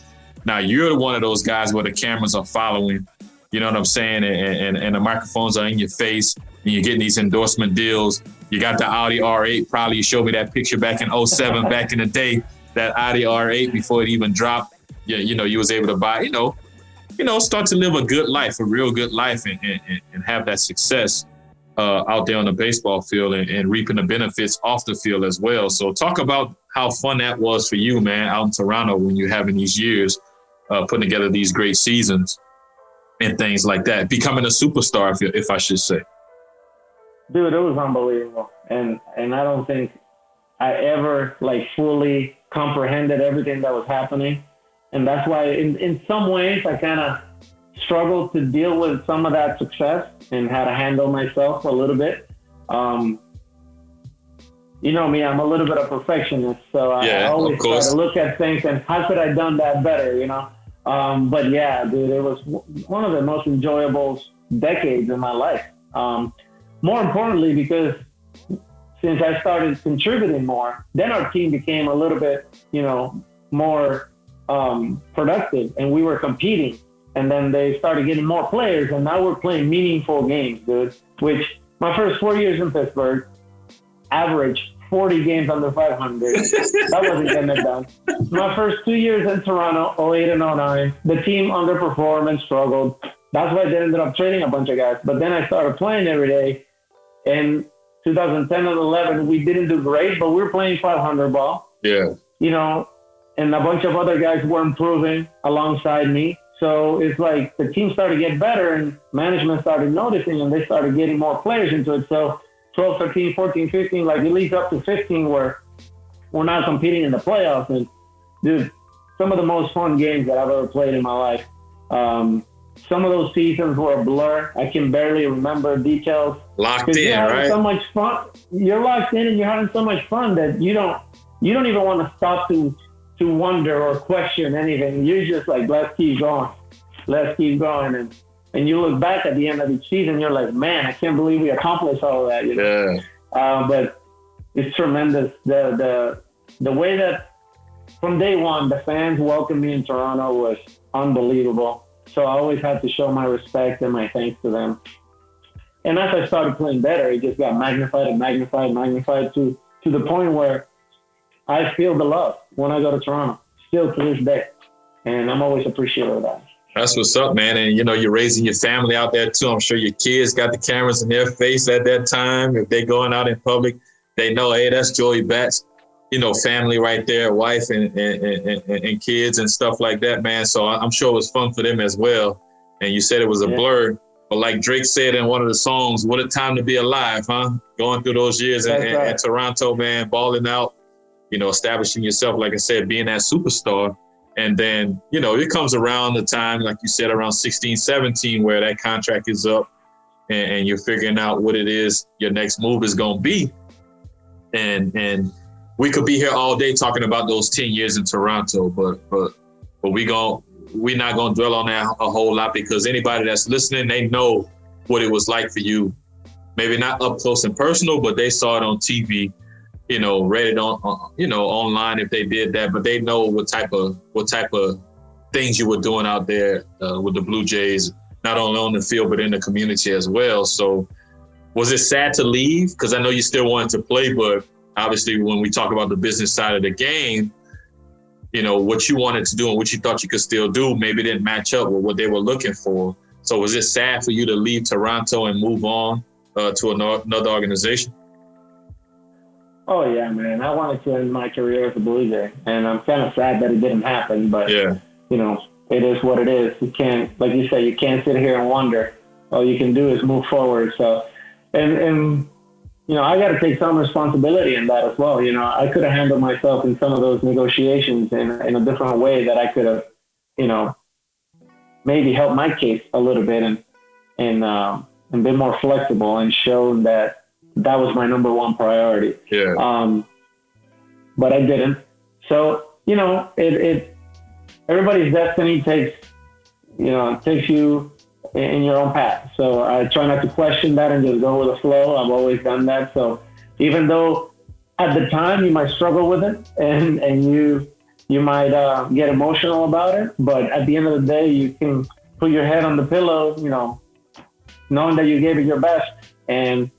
Now you're one of those guys where the cameras are following, you know what I'm saying? And the microphones are in your face and you're getting these endorsement deals. You got the Audi R8. Probably you showed me that picture back in 07, back in the day, that Audi R8 before it even dropped. Yeah, you was able to buy, start to live a good life, a real good life and have that success out there on the baseball field and reaping the benefits off the field as well. So talk about how fun that was for you, man, out in Toronto when you're having these years, putting together these great seasons and things like that, becoming a superstar, if I should say. Dude, it was unbelievable. And I don't think I ever fully comprehended everything that was happening. And that's why in some ways I kind of struggled to deal with some of that success and how to handle myself a little bit. you know me, I'm a little bit of a perfectionist, so I always try to look at things and how could I have done that better, you know? But yeah, dude, it was one of the most enjoyable decades in my life. More importantly, because since I started contributing more, then our team became a little bit, you know, more productive, and we were competing. And then they started getting more players, and now we're playing meaningful games, dude. Which my first 4 years in Pittsburgh, averaged 40 games under 500. That wasn't getting it done. My first 2 years in Toronto, 08 and 09, the team underperformed and struggled. That's why they ended up trading a bunch of guys. But then I started playing every day. In 2010 and 11, we didn't do great, but we were playing 500 ball. Yeah. You know, and a bunch of other guys were improving alongside me. So it's like the team started to get better, and management started noticing, and they started getting more players into it. So 12, 13, 14, 15, like it leads up to 15 where we're now competing in the playoffs. And dude, some of the most fun games that I've ever played in my life. Some of those seasons were a blur. I can barely remember details. Locked in, right? So much fun. You're locked in, and you're having so much fun that you don't even want to stop to wonder or question anything. You're just like, let's keep going. And you look back at the end of each season, you're like, man, I can't believe we accomplished all of that. You know? Yeah. But it's tremendous. The way that from day one, the fans welcomed me in Toronto was unbelievable. So I always had to show my respect and my thanks to them. And as I started playing better, it just got magnified to the point where I feel the love when I go to Toronto, still to this day. And I'm always appreciative of that. That's what's up, man. And, you know, you're raising your family out there, too. I'm sure your kids got the cameras in their face at that time. If they're going out in public, they know, hey, that's Joey Batts, you know, family right there, wife and kids and stuff like that, man. So I'm sure it was fun for them as well. And you said it was a blur. But like Drake said in one of the songs, what a time to be alive, huh? Going through those years in Toronto, man, balling out, you know, establishing yourself, like I said, being that superstar. And then, you know, it comes around the time, like you said, around 16, 17, where that contract is up and you're figuring out what it is your next move is going to be. And we could be here all day talking about those 10 years in Toronto, but we're not going to dwell on that a whole lot, because anybody that's listening, they know what it was like for you. Maybe not up close and personal, but they saw it on TV. You know, read it on, you know, online if they did that, but they know what type of things you were doing out there with the Blue Jays, not only on the field, but in the community as well. So was it sad to leave? Because I know you still wanted to play, but obviously when we talk about the business side of the game, you know, what you wanted to do and what you thought you could still do maybe didn't match up with what they were looking for. So was it sad for you to leave Toronto and move on to another organization? Oh, yeah, man. I wanted to end my career as a Blue Jay, and I'm kind of sad that it didn't happen, but, you know, it is what it is. You can't, like you said, you can't sit here and wonder. All you can do is move forward. So, and you know, I got to take some responsibility in that as well. You know, I could have handled myself in some of those negotiations in a different way that I could have, you know, maybe helped my case a little bit and been more flexible and shown that was my number one priority. Yeah. But I didn't. So, you know, everybody's destiny takes you in your own path. So I try not to question that and just go with the flow. I've always done that. So even though at the time you might struggle with it and you might get emotional about it, but at the end of the day, you can put your head on the pillow, you know, knowing that you gave it your best and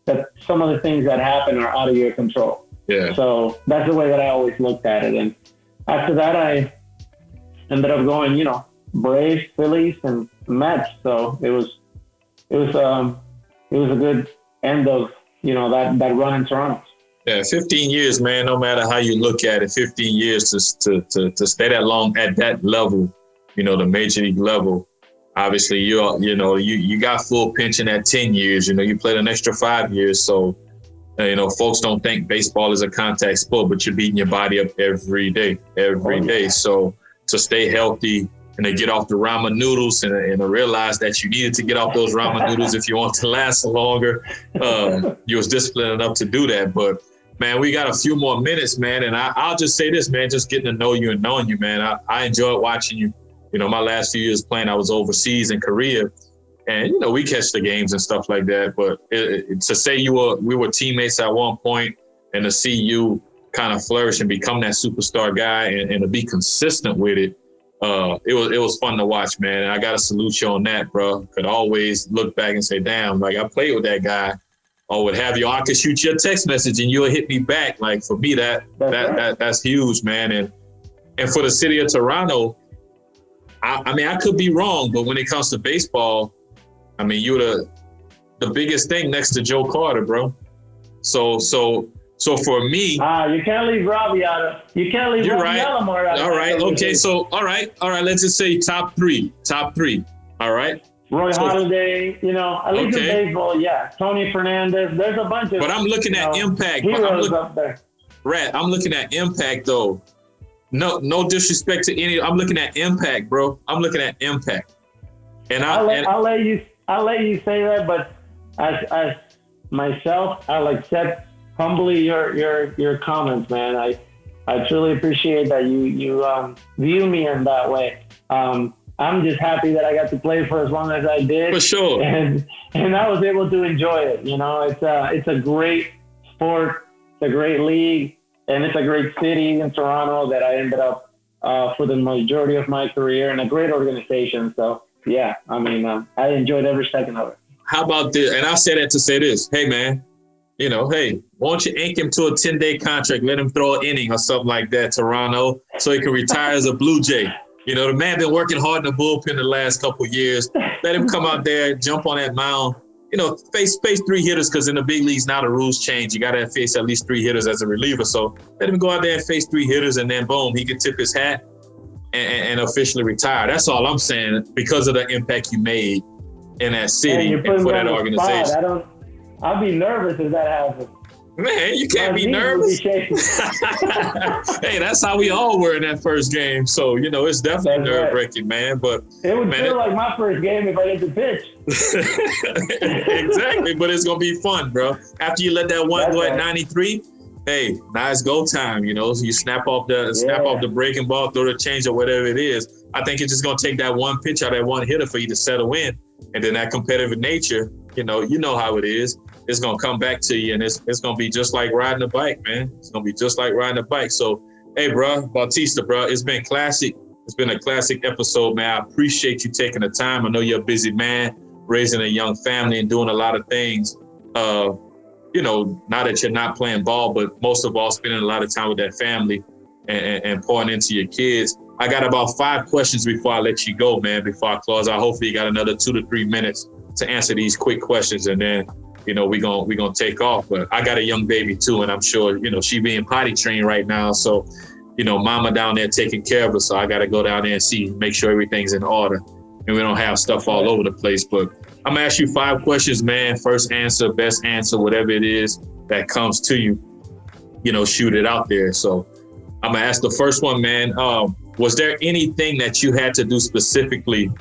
that some of the things that happen are out of your control. Yeah. So that's the way that I always looked at it. And after that, I ended up going, you know, Braves, Phillies, and Mets. So it was a good end of, you know, that run in Toronto. Yeah, 15 years, man. No matter how you look at it, 15 years to stay that long at that level, you know, the major league level. Obviously, you got full pension at 10 years. You know, you played an extra 5 years. So, you know, folks don't think baseball is a contact sport, but you're beating your body up every day. So to stay healthy and to get off the ramen noodles and to realize that you needed to get off those ramen noodles if you want to last longer, you was disciplined enough to do that. But Man, we got a few more minutes, man. And I'll just say this, man, just getting to know you and knowing you, man. I enjoyed watching you. You know, my last few years playing, I was overseas in Korea. And, you know, we catch the games and stuff like that. But to say we were teammates at one point and to see you kind of flourish and become that superstar guy and to be consistent with it, it was fun to watch, man. And I got to salute you on that, bro. Could always look back and say, damn, like I played with that guy. Or would have you, I could shoot you a text message and you'll hit me back. Like for me, that's huge, man. And for the city of Toronto, I mean, I could be wrong, but when it comes to baseball, I mean, you're the biggest thing next to Joe Carter, bro. So for me, you can't leave Robbie out of. You can't leave Robbie Alomar out of. All right, okay. So all right. Let's just say top three. All right. Roy Halladay, you know, at least in baseball, yeah. Tony Fernandez, there's a bunch of. But I'm looking at impact. Heroes up there. Rat, I'm looking at impact though. No disrespect to any. I'm looking at impact, bro. I'm looking at impact. And I'll let you say that, but as myself, I'll accept humbly your comments, man. I truly appreciate that you view me in that way. I'm just happy that I got to play for as long as I did. For sure. And I was able to enjoy it. You know, it's a great sport, it's a great league, and it's a great city in Toronto that I ended up for the majority of my career, and a great organization. So yeah, I mean, I enjoyed every second of it. How about this? And I say that to say this. Hey, man, you know, hey, why don't you ink him to a 10-day contract, let him throw an inning or something like that, Toronto, so he can retire as a Blue Jay. You know, the man been working hard in the bullpen the last couple of years. Let him come out there, jump on that mound. You know, face 3 hitters, because in the big leagues now the rules change. You got to face at least 3 hitters as a reliever. So let him go out there and face 3 hitters, and then boom, he can tip his hat and officially retire. That's all I'm saying, because of the impact you made in that city and for that organization. I'll be nervous if that happens. Man, you can't be nervous. Hey, that's how we all were in that first game. So, you know, it's definitely nerve-wracking, man. But it would feel like my first game if I get to pitch. Exactly, but it's going to be fun, bro. After you let that one go at 93, hey, now it's go time, you know. So you snap off the breaking ball, throw the change or whatever it is. I think it's just going to take that one pitch out, that one hitter for you to settle in. And then that competitive nature, you know how it is. It's going to come back to you, and it's going to be just like riding a bike, man. It's going to be just like riding a bike. So, hey, bro, Bautista, bro, it's been classic. It's been a classic episode, man. I appreciate you taking the time. I know you're a busy man, raising a young family and doing a lot of things. You know, now that you're not playing ball, but most of all, spending a lot of time with that family and pouring into your kids. I got about 5 questions before I let you go, man, before I close out. Hopefully you got another 2 to 3 minutes to answer these quick questions, and then you know, we gonna take off. But I got a young baby too, and I'm sure, you know, she being potty trained right now. So, you know, mama down there taking care of her. So I got to go down there and make sure everything's in order and we don't have stuff all over the place. But I'm gonna ask you 5 questions, man. First answer, best answer, whatever it is that comes to you, you know, shoot it out there. So I'm gonna ask the first one, man. Was there anything that you had to do specifically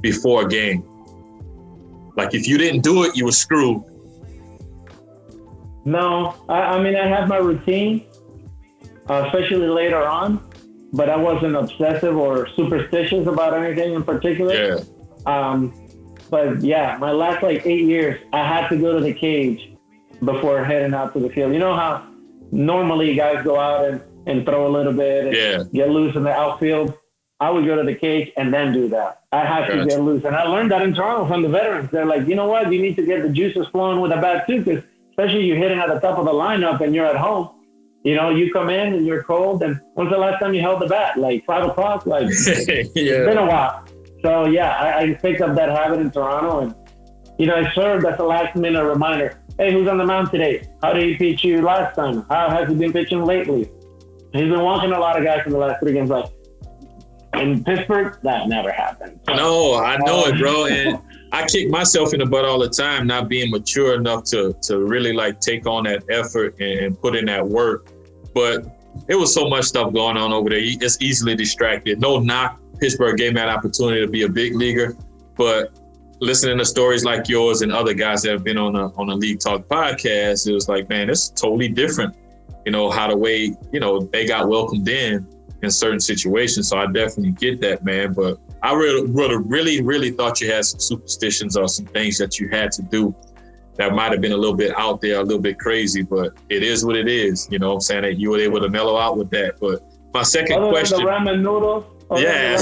before a game? Like if you didn't do it, you were screwed. No, I mean, I have my routine, especially later on, but I wasn't obsessive or superstitious about anything in particular. Yeah. But yeah, my last 8 years, I had to go to the cage before heading out to the field. You know how normally guys go out and throw a little bit and get loose in the outfield? I would go to the cage and then do that. I have to get loose. And I learned that in Toronto from the veterans. They're like, you know what? You need to get the juices flowing with a bat too, because especially you're hitting at the top of the lineup and you're at home. You know, you come in and you're cold. And when's the last time you held the bat? 5 o'clock? It's been a while. So, yeah, I picked up that habit in Toronto. And, you know, I served as a last-minute reminder. Hey, who's on the mound today? How did he pitch you last time? How has he been pitching lately? He's been walking a lot of guys in the last 3 games. In Pittsburgh, that never happened. No, I know it, bro. And I kick myself in the butt all the time, not being mature enough to really take on that effort and put in that work. But it was so much stuff going on over there. It's easily distracted. No knock. Pittsburgh gave me an opportunity to be a big leaguer. But listening to stories like yours and other guys that have been on a League Talk podcast, it was like, man, it's totally different. You know, how the way, you know, they got welcomed in certain situations. So I definitely get that, man. But I really thought you had some superstitions or some things that you had to do that might have been a little bit out there, a little bit crazy, but it is what it is. You know what I'm saying? That you were able to mellow out with that. But my second question. The ramen noodles. Yeah,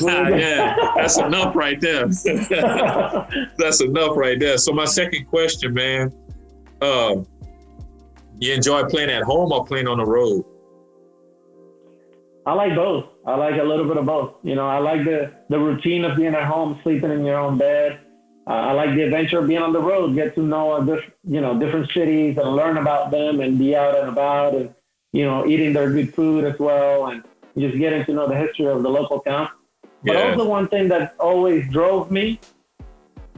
yeah, that's enough right there. That's enough right there. So my second question, man, you enjoy playing at home or playing on the road? I like both. I like a little bit of both. You know, I like the routine of being at home, sleeping in your own bed. I like the adventure of being on the road, get to know different cities and learn about them and be out and about and, you know, eating their good food as well and just getting to know the history of the local town. But also one thing that always drove me,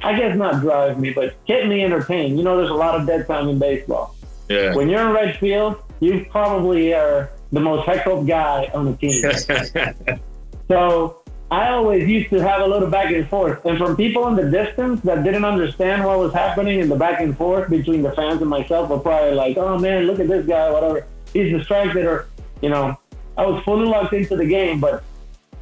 I guess not drive me, but kept me entertained. You know, there's a lot of dead time in baseball. Yeah. When you're in right field, you probably are the most heckled guy on the team. So I always used to have a little back and forth. And from people in the distance that didn't understand what was happening in the back and forth between the fans and myself were probably like, oh man, look at this guy, whatever. He's distracted, or, you know, I was fully locked into the game, but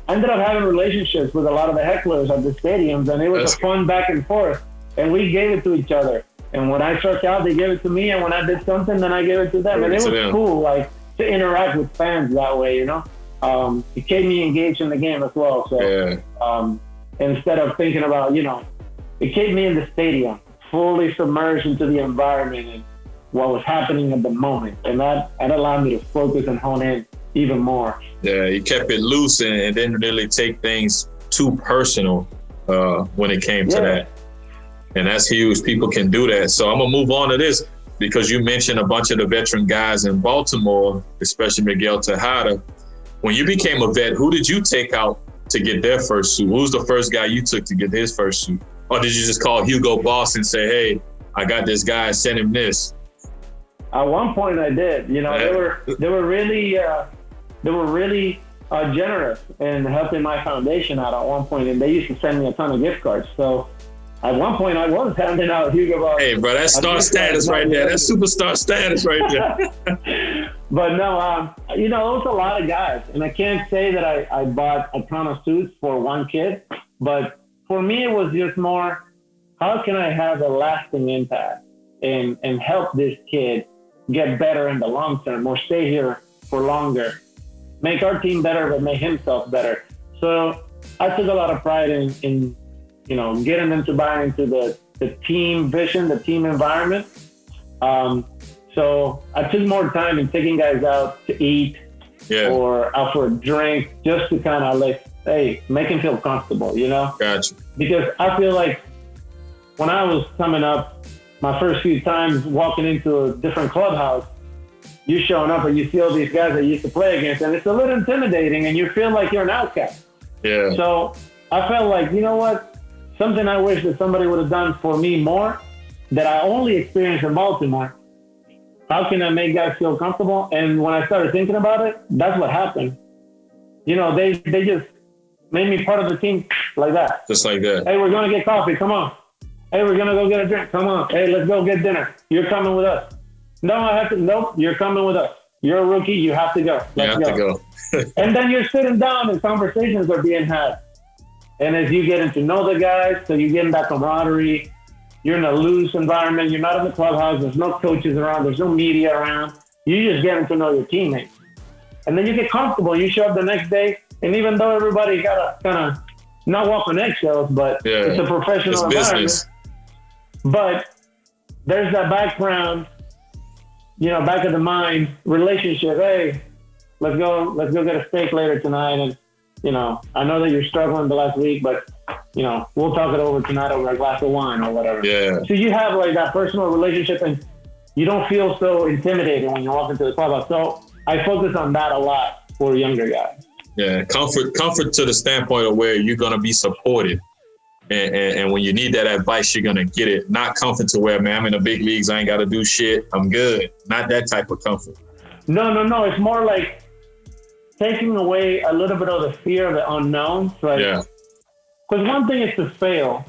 I ended up having relationships with a lot of the hecklers at the stadiums, and it was a fun back and forth. And we gave it to each other. And when I struck out, they gave it to me. And when I did something, then I gave it to them. And it was cool, like, to interact with fans that way, you know? It kept me engaged in the game as well. So instead of thinking about, you know, it kept me in the stadium, fully submerged into the environment and what was happening at the moment. And that allowed me to focus and hone in even more. Yeah, you kept it loose and didn't really take things too personal when it came to that. And that's huge. People can do that. So I'm going to move on to this because you mentioned a bunch of the veteran guys in Baltimore, especially Miguel Tejada. When you became a vet, who did you take out to get their first suit? Who was the first guy you took to get his first suit? Or did you just call Hugo Boss and say, hey, I got this guy, send him this? At one point I did. You know, they were really generous in helping my foundation out at one point, and they used to send me a ton of gift cards. So at one point I was handing out Hugo Boss. Hey, bro, that's star status right there. That's superstar status right there. But no, you know, it was a lot of guys, and I can't say that I bought a ton of suits for one kid, but for me it was just more, how can I have a lasting impact and help this kid get better in the long term or stay here for longer, make our team better, but make himself better. So I took a lot of pride in you know, getting them to buy into the team vision, the team environment. So I took more time in taking guys out to eat or out for a drink, just to kind of like, hey, make them feel comfortable, you know? Gotcha. Because I feel like when I was coming up, my first few times walking into a different clubhouse, you showing up and you see all these guys that you used to play against, and it's a little intimidating and you feel like you're an outcast. Yeah. So I felt like, you know what? Something I wish that somebody would have done for me more that I only experienced in Baltimore. How can I make guys feel comfortable? And when I started thinking about it, that's what happened. You know, they just made me part of the team like that. Just like that. Hey, we're going to get coffee. Come on. Hey, we're going to go get a drink. Come on. Hey, let's go get dinner. You're coming with us. No, I have to. Nope, you're coming with us. You're a rookie. You have to go. Let's go. And then you're sitting down and conversations are being had. And as you get to know the guys, so you get in that camaraderie, you're in a loose environment. You're not in the clubhouse. There's no coaches around. There's no media around. You just getting to know your teammates. And then you get comfortable. You show up the next day. And even though everybody got to kind of not walk on eggshells, but it's a professional environment. Business. But there's that background, you know, back of the mind, relationship. Hey, let's go get a steak later tonight. And, you know, I know that you're struggling the last week, but, you know, we'll talk it over tonight over a glass of wine or whatever. Yeah. So you have like that personal relationship and you don't feel so intimidated when you walk into the clubhouse. So I focus on that a lot for younger guys. Yeah. Comfort to the standpoint of where you're going to be supported. And when you need that advice, you're going to get it. Not comfort to where, man, I'm in the big leagues. I ain't got to do shit. I'm good. Not that type of comfort. No. It's more like taking away a little bit of the fear of the unknown. Right? Yeah. Because one thing is to fail,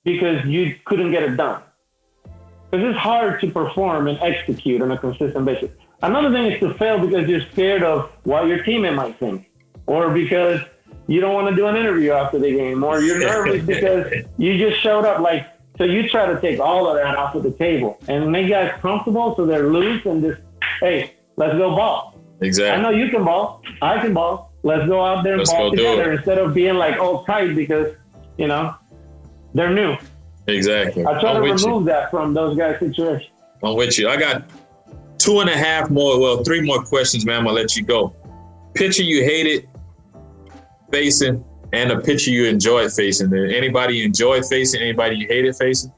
because you couldn't get it done. Because it's hard to perform and execute on a consistent basis. Another thing is to fail because you're scared of what your teammate might think, or because you don't want to do an interview after the game, or you're nervous because you just showed up. So you try to take all of that off of the table and make guys comfortable so they're loose and just, hey, let's go ball. Exactly. I know you can ball. I can ball. Let's go out there and ball together instead of being all tight because, they're new. Exactly. I try to remove that from those guys' situations. I'm with you. I got 3 more questions, man. I'm going to let you go. Pitcher you hated facing and a pitcher you enjoyed facing. Anybody you enjoyed facing? Anybody you hated facing?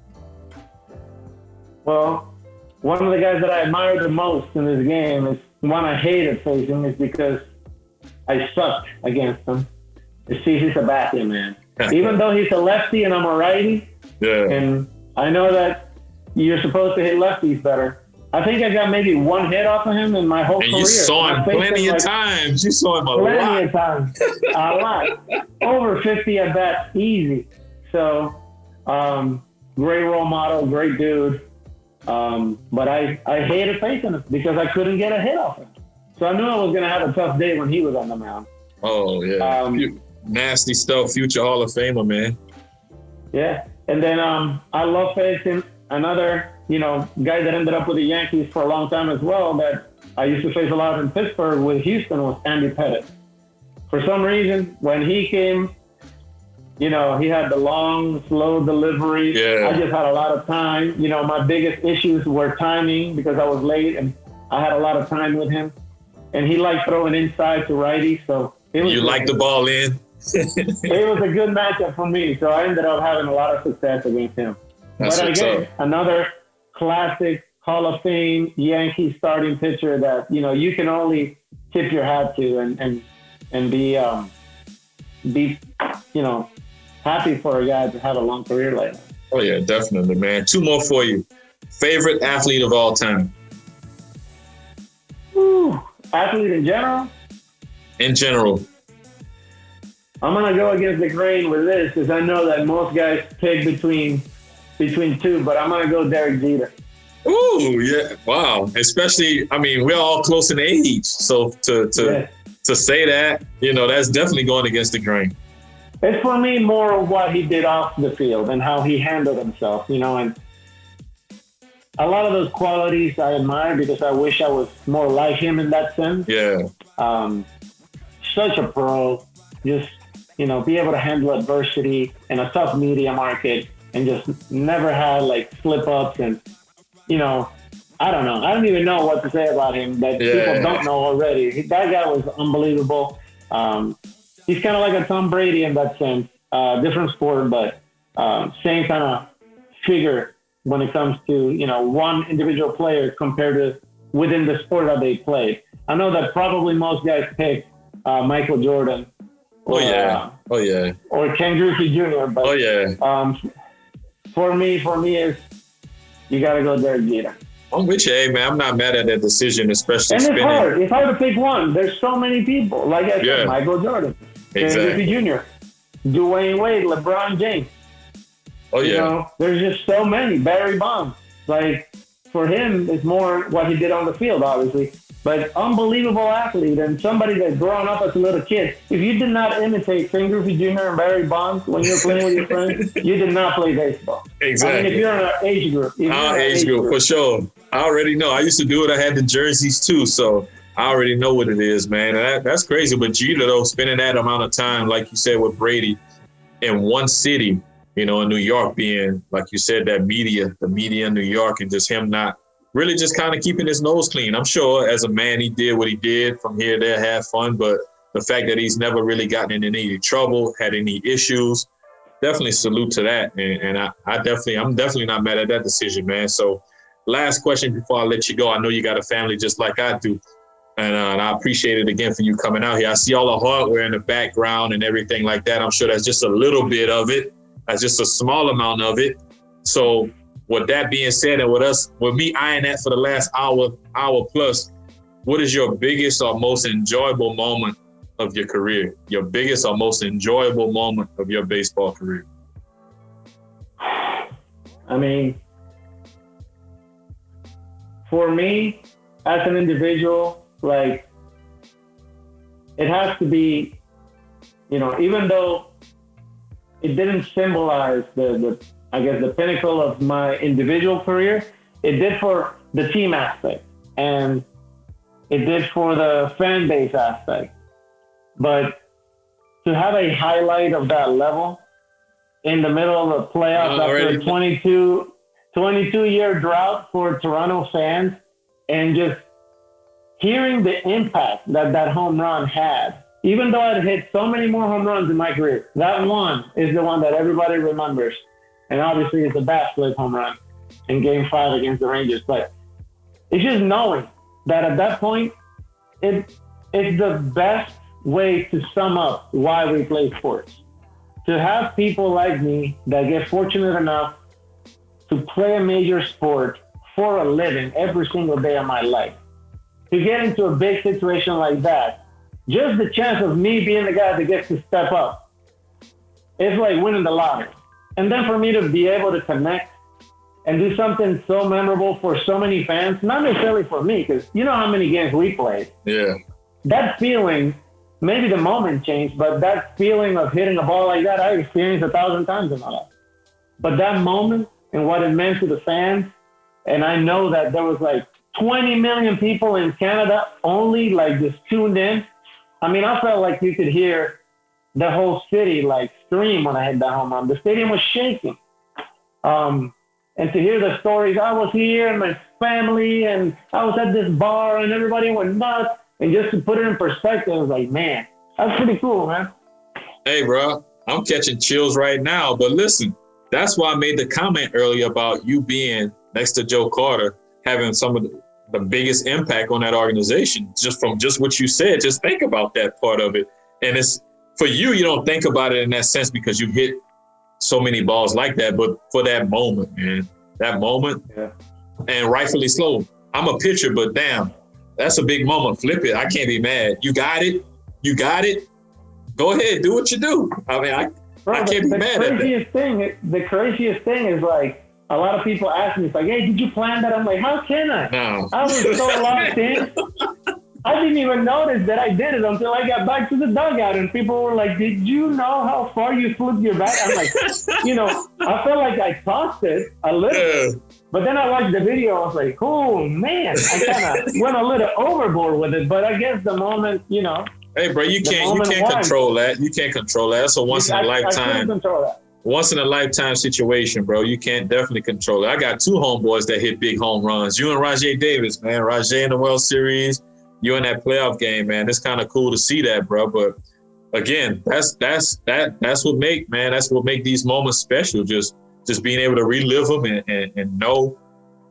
Well, one of the guys that I admire the most in this game is one I hated facing is because I sucked against him. It's CC Sabathia, man. Even though he's a lefty and I'm a righty, and I know that you're supposed to hit lefties better. I think I got maybe one hit off of him in my whole career. And you saw him plenty of times. You saw him a lot. Plenty of times. A lot. Over 50 at bats, easy. So, great role model, great dude. But I hated facing him because I couldn't get a hit off him. So I knew I was going to have a tough day when he was on the mound. Oh, yeah. Nasty stuff. Future Hall of Famer, man. Yeah. And then I love facing another, guy that ended up with the Yankees for a long time as well that I used to face a lot in Pittsburgh with Houston was Andy Pettit. For some reason, when he came, he had the long, slow delivery. Yeah. I just had a lot of time. My biggest issues were timing because I was late and I had a lot of time with him. And he liked throwing inside to righty. So it was like the ball in? It was a good matchup for me. So I ended up having a lot of success against him. But again, another classic Hall of Fame Yankee starting pitcher that, you can only tip your hat to and be happy for a guy to have a long career like that. Oh, yeah, definitely, man. 2 more for you. Favorite athlete of all time? Woo. Athlete in general? In general. I'm going to go against the grain with this because I know that most guys pick between 2, but I'm going to go Derek Jeter. Ooh, yeah. Wow. Especially, we're all close in age. So to say that, that's definitely going against the grain. It's for me more of what he did off the field and how he handled himself, and a lot of those qualities I admire because I wish I was more like him in that sense. Yeah. Such a pro, just, be able to handle adversity in a tough media market and just never had slip-ups and, I don't know. I don't even know what to say about him that people don't know already. That guy was unbelievable. He's kind of like a Tom Brady in that sense. Different sport, but same kind of figure when it comes to, one individual player compared to within the sport that they played. I know that probably most guys pick Michael Jordan. Or, or Ken Griffey Jr. But for me is you got to go Derek Jeter. I'm with you, hey, man. I'm not mad at that decision, especially and spinning. It's hard to pick one. There's so many people. Like I said, Michael Jordan, Ken Griffey Jr., Dwayne Wade, LeBron James. Oh, yeah. There's just so many. Barry Bonds. For him, it's more what he did on the field, obviously. But unbelievable athlete and somebody that's grown up as a little kid. If you did not imitate Ken Griffey Jr. and Barry Bonds when you were playing with your friends, you did not play baseball. Exactly. If you're in an age group. Our age group, for sure. I already know. I used to do it. I had the jerseys too, so I already know what it is, man. And that's crazy. But Jeter, though, spending that amount of time, like you said, with Brady in one city, in New York being, like you said, the media in New York and just him not really just kind of keeping his nose clean. I'm sure as a man, he did what he did from here, there, have fun. But the fact that he's never really gotten in any trouble, had any issues, definitely salute to that. And I'm definitely not mad at that decision, man. So last question before I let you go. I know you got a family just like I do. And I appreciate it again for you coming out here. I see all the hardware in the background and everything like that. I'm sure that's just a little bit of it. That's just a small amount of it. So with that being said, and with me eyeing that for the last hour plus, what is your biggest or most enjoyable moment of your career? Your biggest or most enjoyable moment of your baseball career? I mean, for me, as an individual, like, it has to be, even though it didn't symbolize the pinnacle of my individual career, it did for the team aspect, and it did for the fan base aspect. But to have a highlight of that level in the middle of the playoffs after a 22-year drought for Toronto fans, and just hearing the impact that home run had, even though I'd hit so many more home runs in my career, that one is the one that everybody remembers. And obviously it's a bat flip home run in Game 5 against the Rangers. But it's just knowing that at that point, it's the best way to sum up why we play sports. To have people like me that get fortunate enough to play a major sport for a living every single day of my life, to get into a big situation like that, just the chance of me being the guy that gets to step up, it's like winning the lottery. And then for me to be able to connect and do something so memorable for so many fans, not necessarily for me, because you know how many games we played. Yeah. That feeling, maybe the moment changed, but that feeling of hitting a ball like that, I experienced 1,000 times in my life. But that moment and what it meant to the fans, and I know that there was like 20 million people in Canada only, like, just tuned in. I mean, I felt like you could hear the whole city like scream when I hit that home run. The stadium was shaking. And to hear the stories, I was here and my family, and I was at this bar and everybody went nuts. And just to put it in perspective, I was like, man, that's pretty cool, man. Hey, bro, I'm catching chills right now. But listen, that's why I made the comment earlier about you being next to Joe Carter, having some of the biggest impact on that organization. Just from just what you said, just think about that part of it. And it's for you, you don't think about it in that sense because you hit so many balls like that. But for that moment, man, that moment, yeah. And rightfully so. I'm a pitcher, but damn, that's a big moment. Flip it. I can't be mad. You got it. You got it. Go ahead. Do what you do. I mean, I can't be mad at that. The craziest thing is, like, a lot of people ask me, it's like, hey, did you plan that? I'm like, how can I? No. I was so locked in. I didn't even notice that I did it until I got back to the dugout, and people were like, did you know how far you flipped your bat? I'm like, I felt like I tossed it a little bit. But then I watched the video, I was like, oh, man, I kind of went a little overboard with it. But I guess the moment, Hey, bro, you can't control that. You can't control that. That's a once in a lifetime. I can't control that. Once in a lifetime situation, bro. You can't definitely control it. I got two homeboys that hit big home runs. You and Rajay Davis, man. Rajay in the World Series. You in that playoff game, man. It's kind of cool to see that, bro. But again, that's what make these moments special. Just being able to relive them and know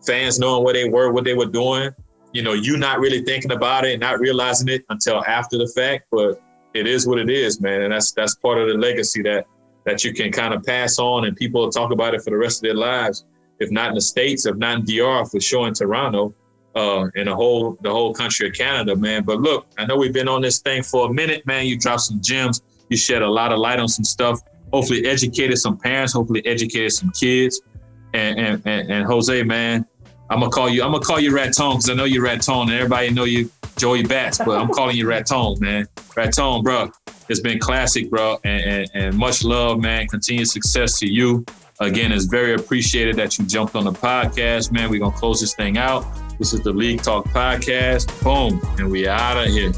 fans knowing where they were, what they were doing. You not really thinking about it and not realizing it until after the fact. But it is what it is, man. And that's part of the legacy that you can kind of pass on, and people will talk about it for the rest of their lives. If not in the States, if not in DR, for sure in Toronto, and the whole country of Canada, man. But look, I know we've been on this thing for a minute, man. You dropped some gems. You shed a lot of light on some stuff. Hopefully educated some parents. Hopefully educated some kids. And Jose, man, I'm gonna call you Raton, because I know you Raton, and everybody know you Joey Bats, but I'm calling you Raton, man. Raton, bro. It's been classic, bro, and much love, man. Continued success to you. Again, it's very appreciated that you jumped on the podcast, man. We're going to close this thing out. This is the League Talk Podcast. Boom, and we out of here.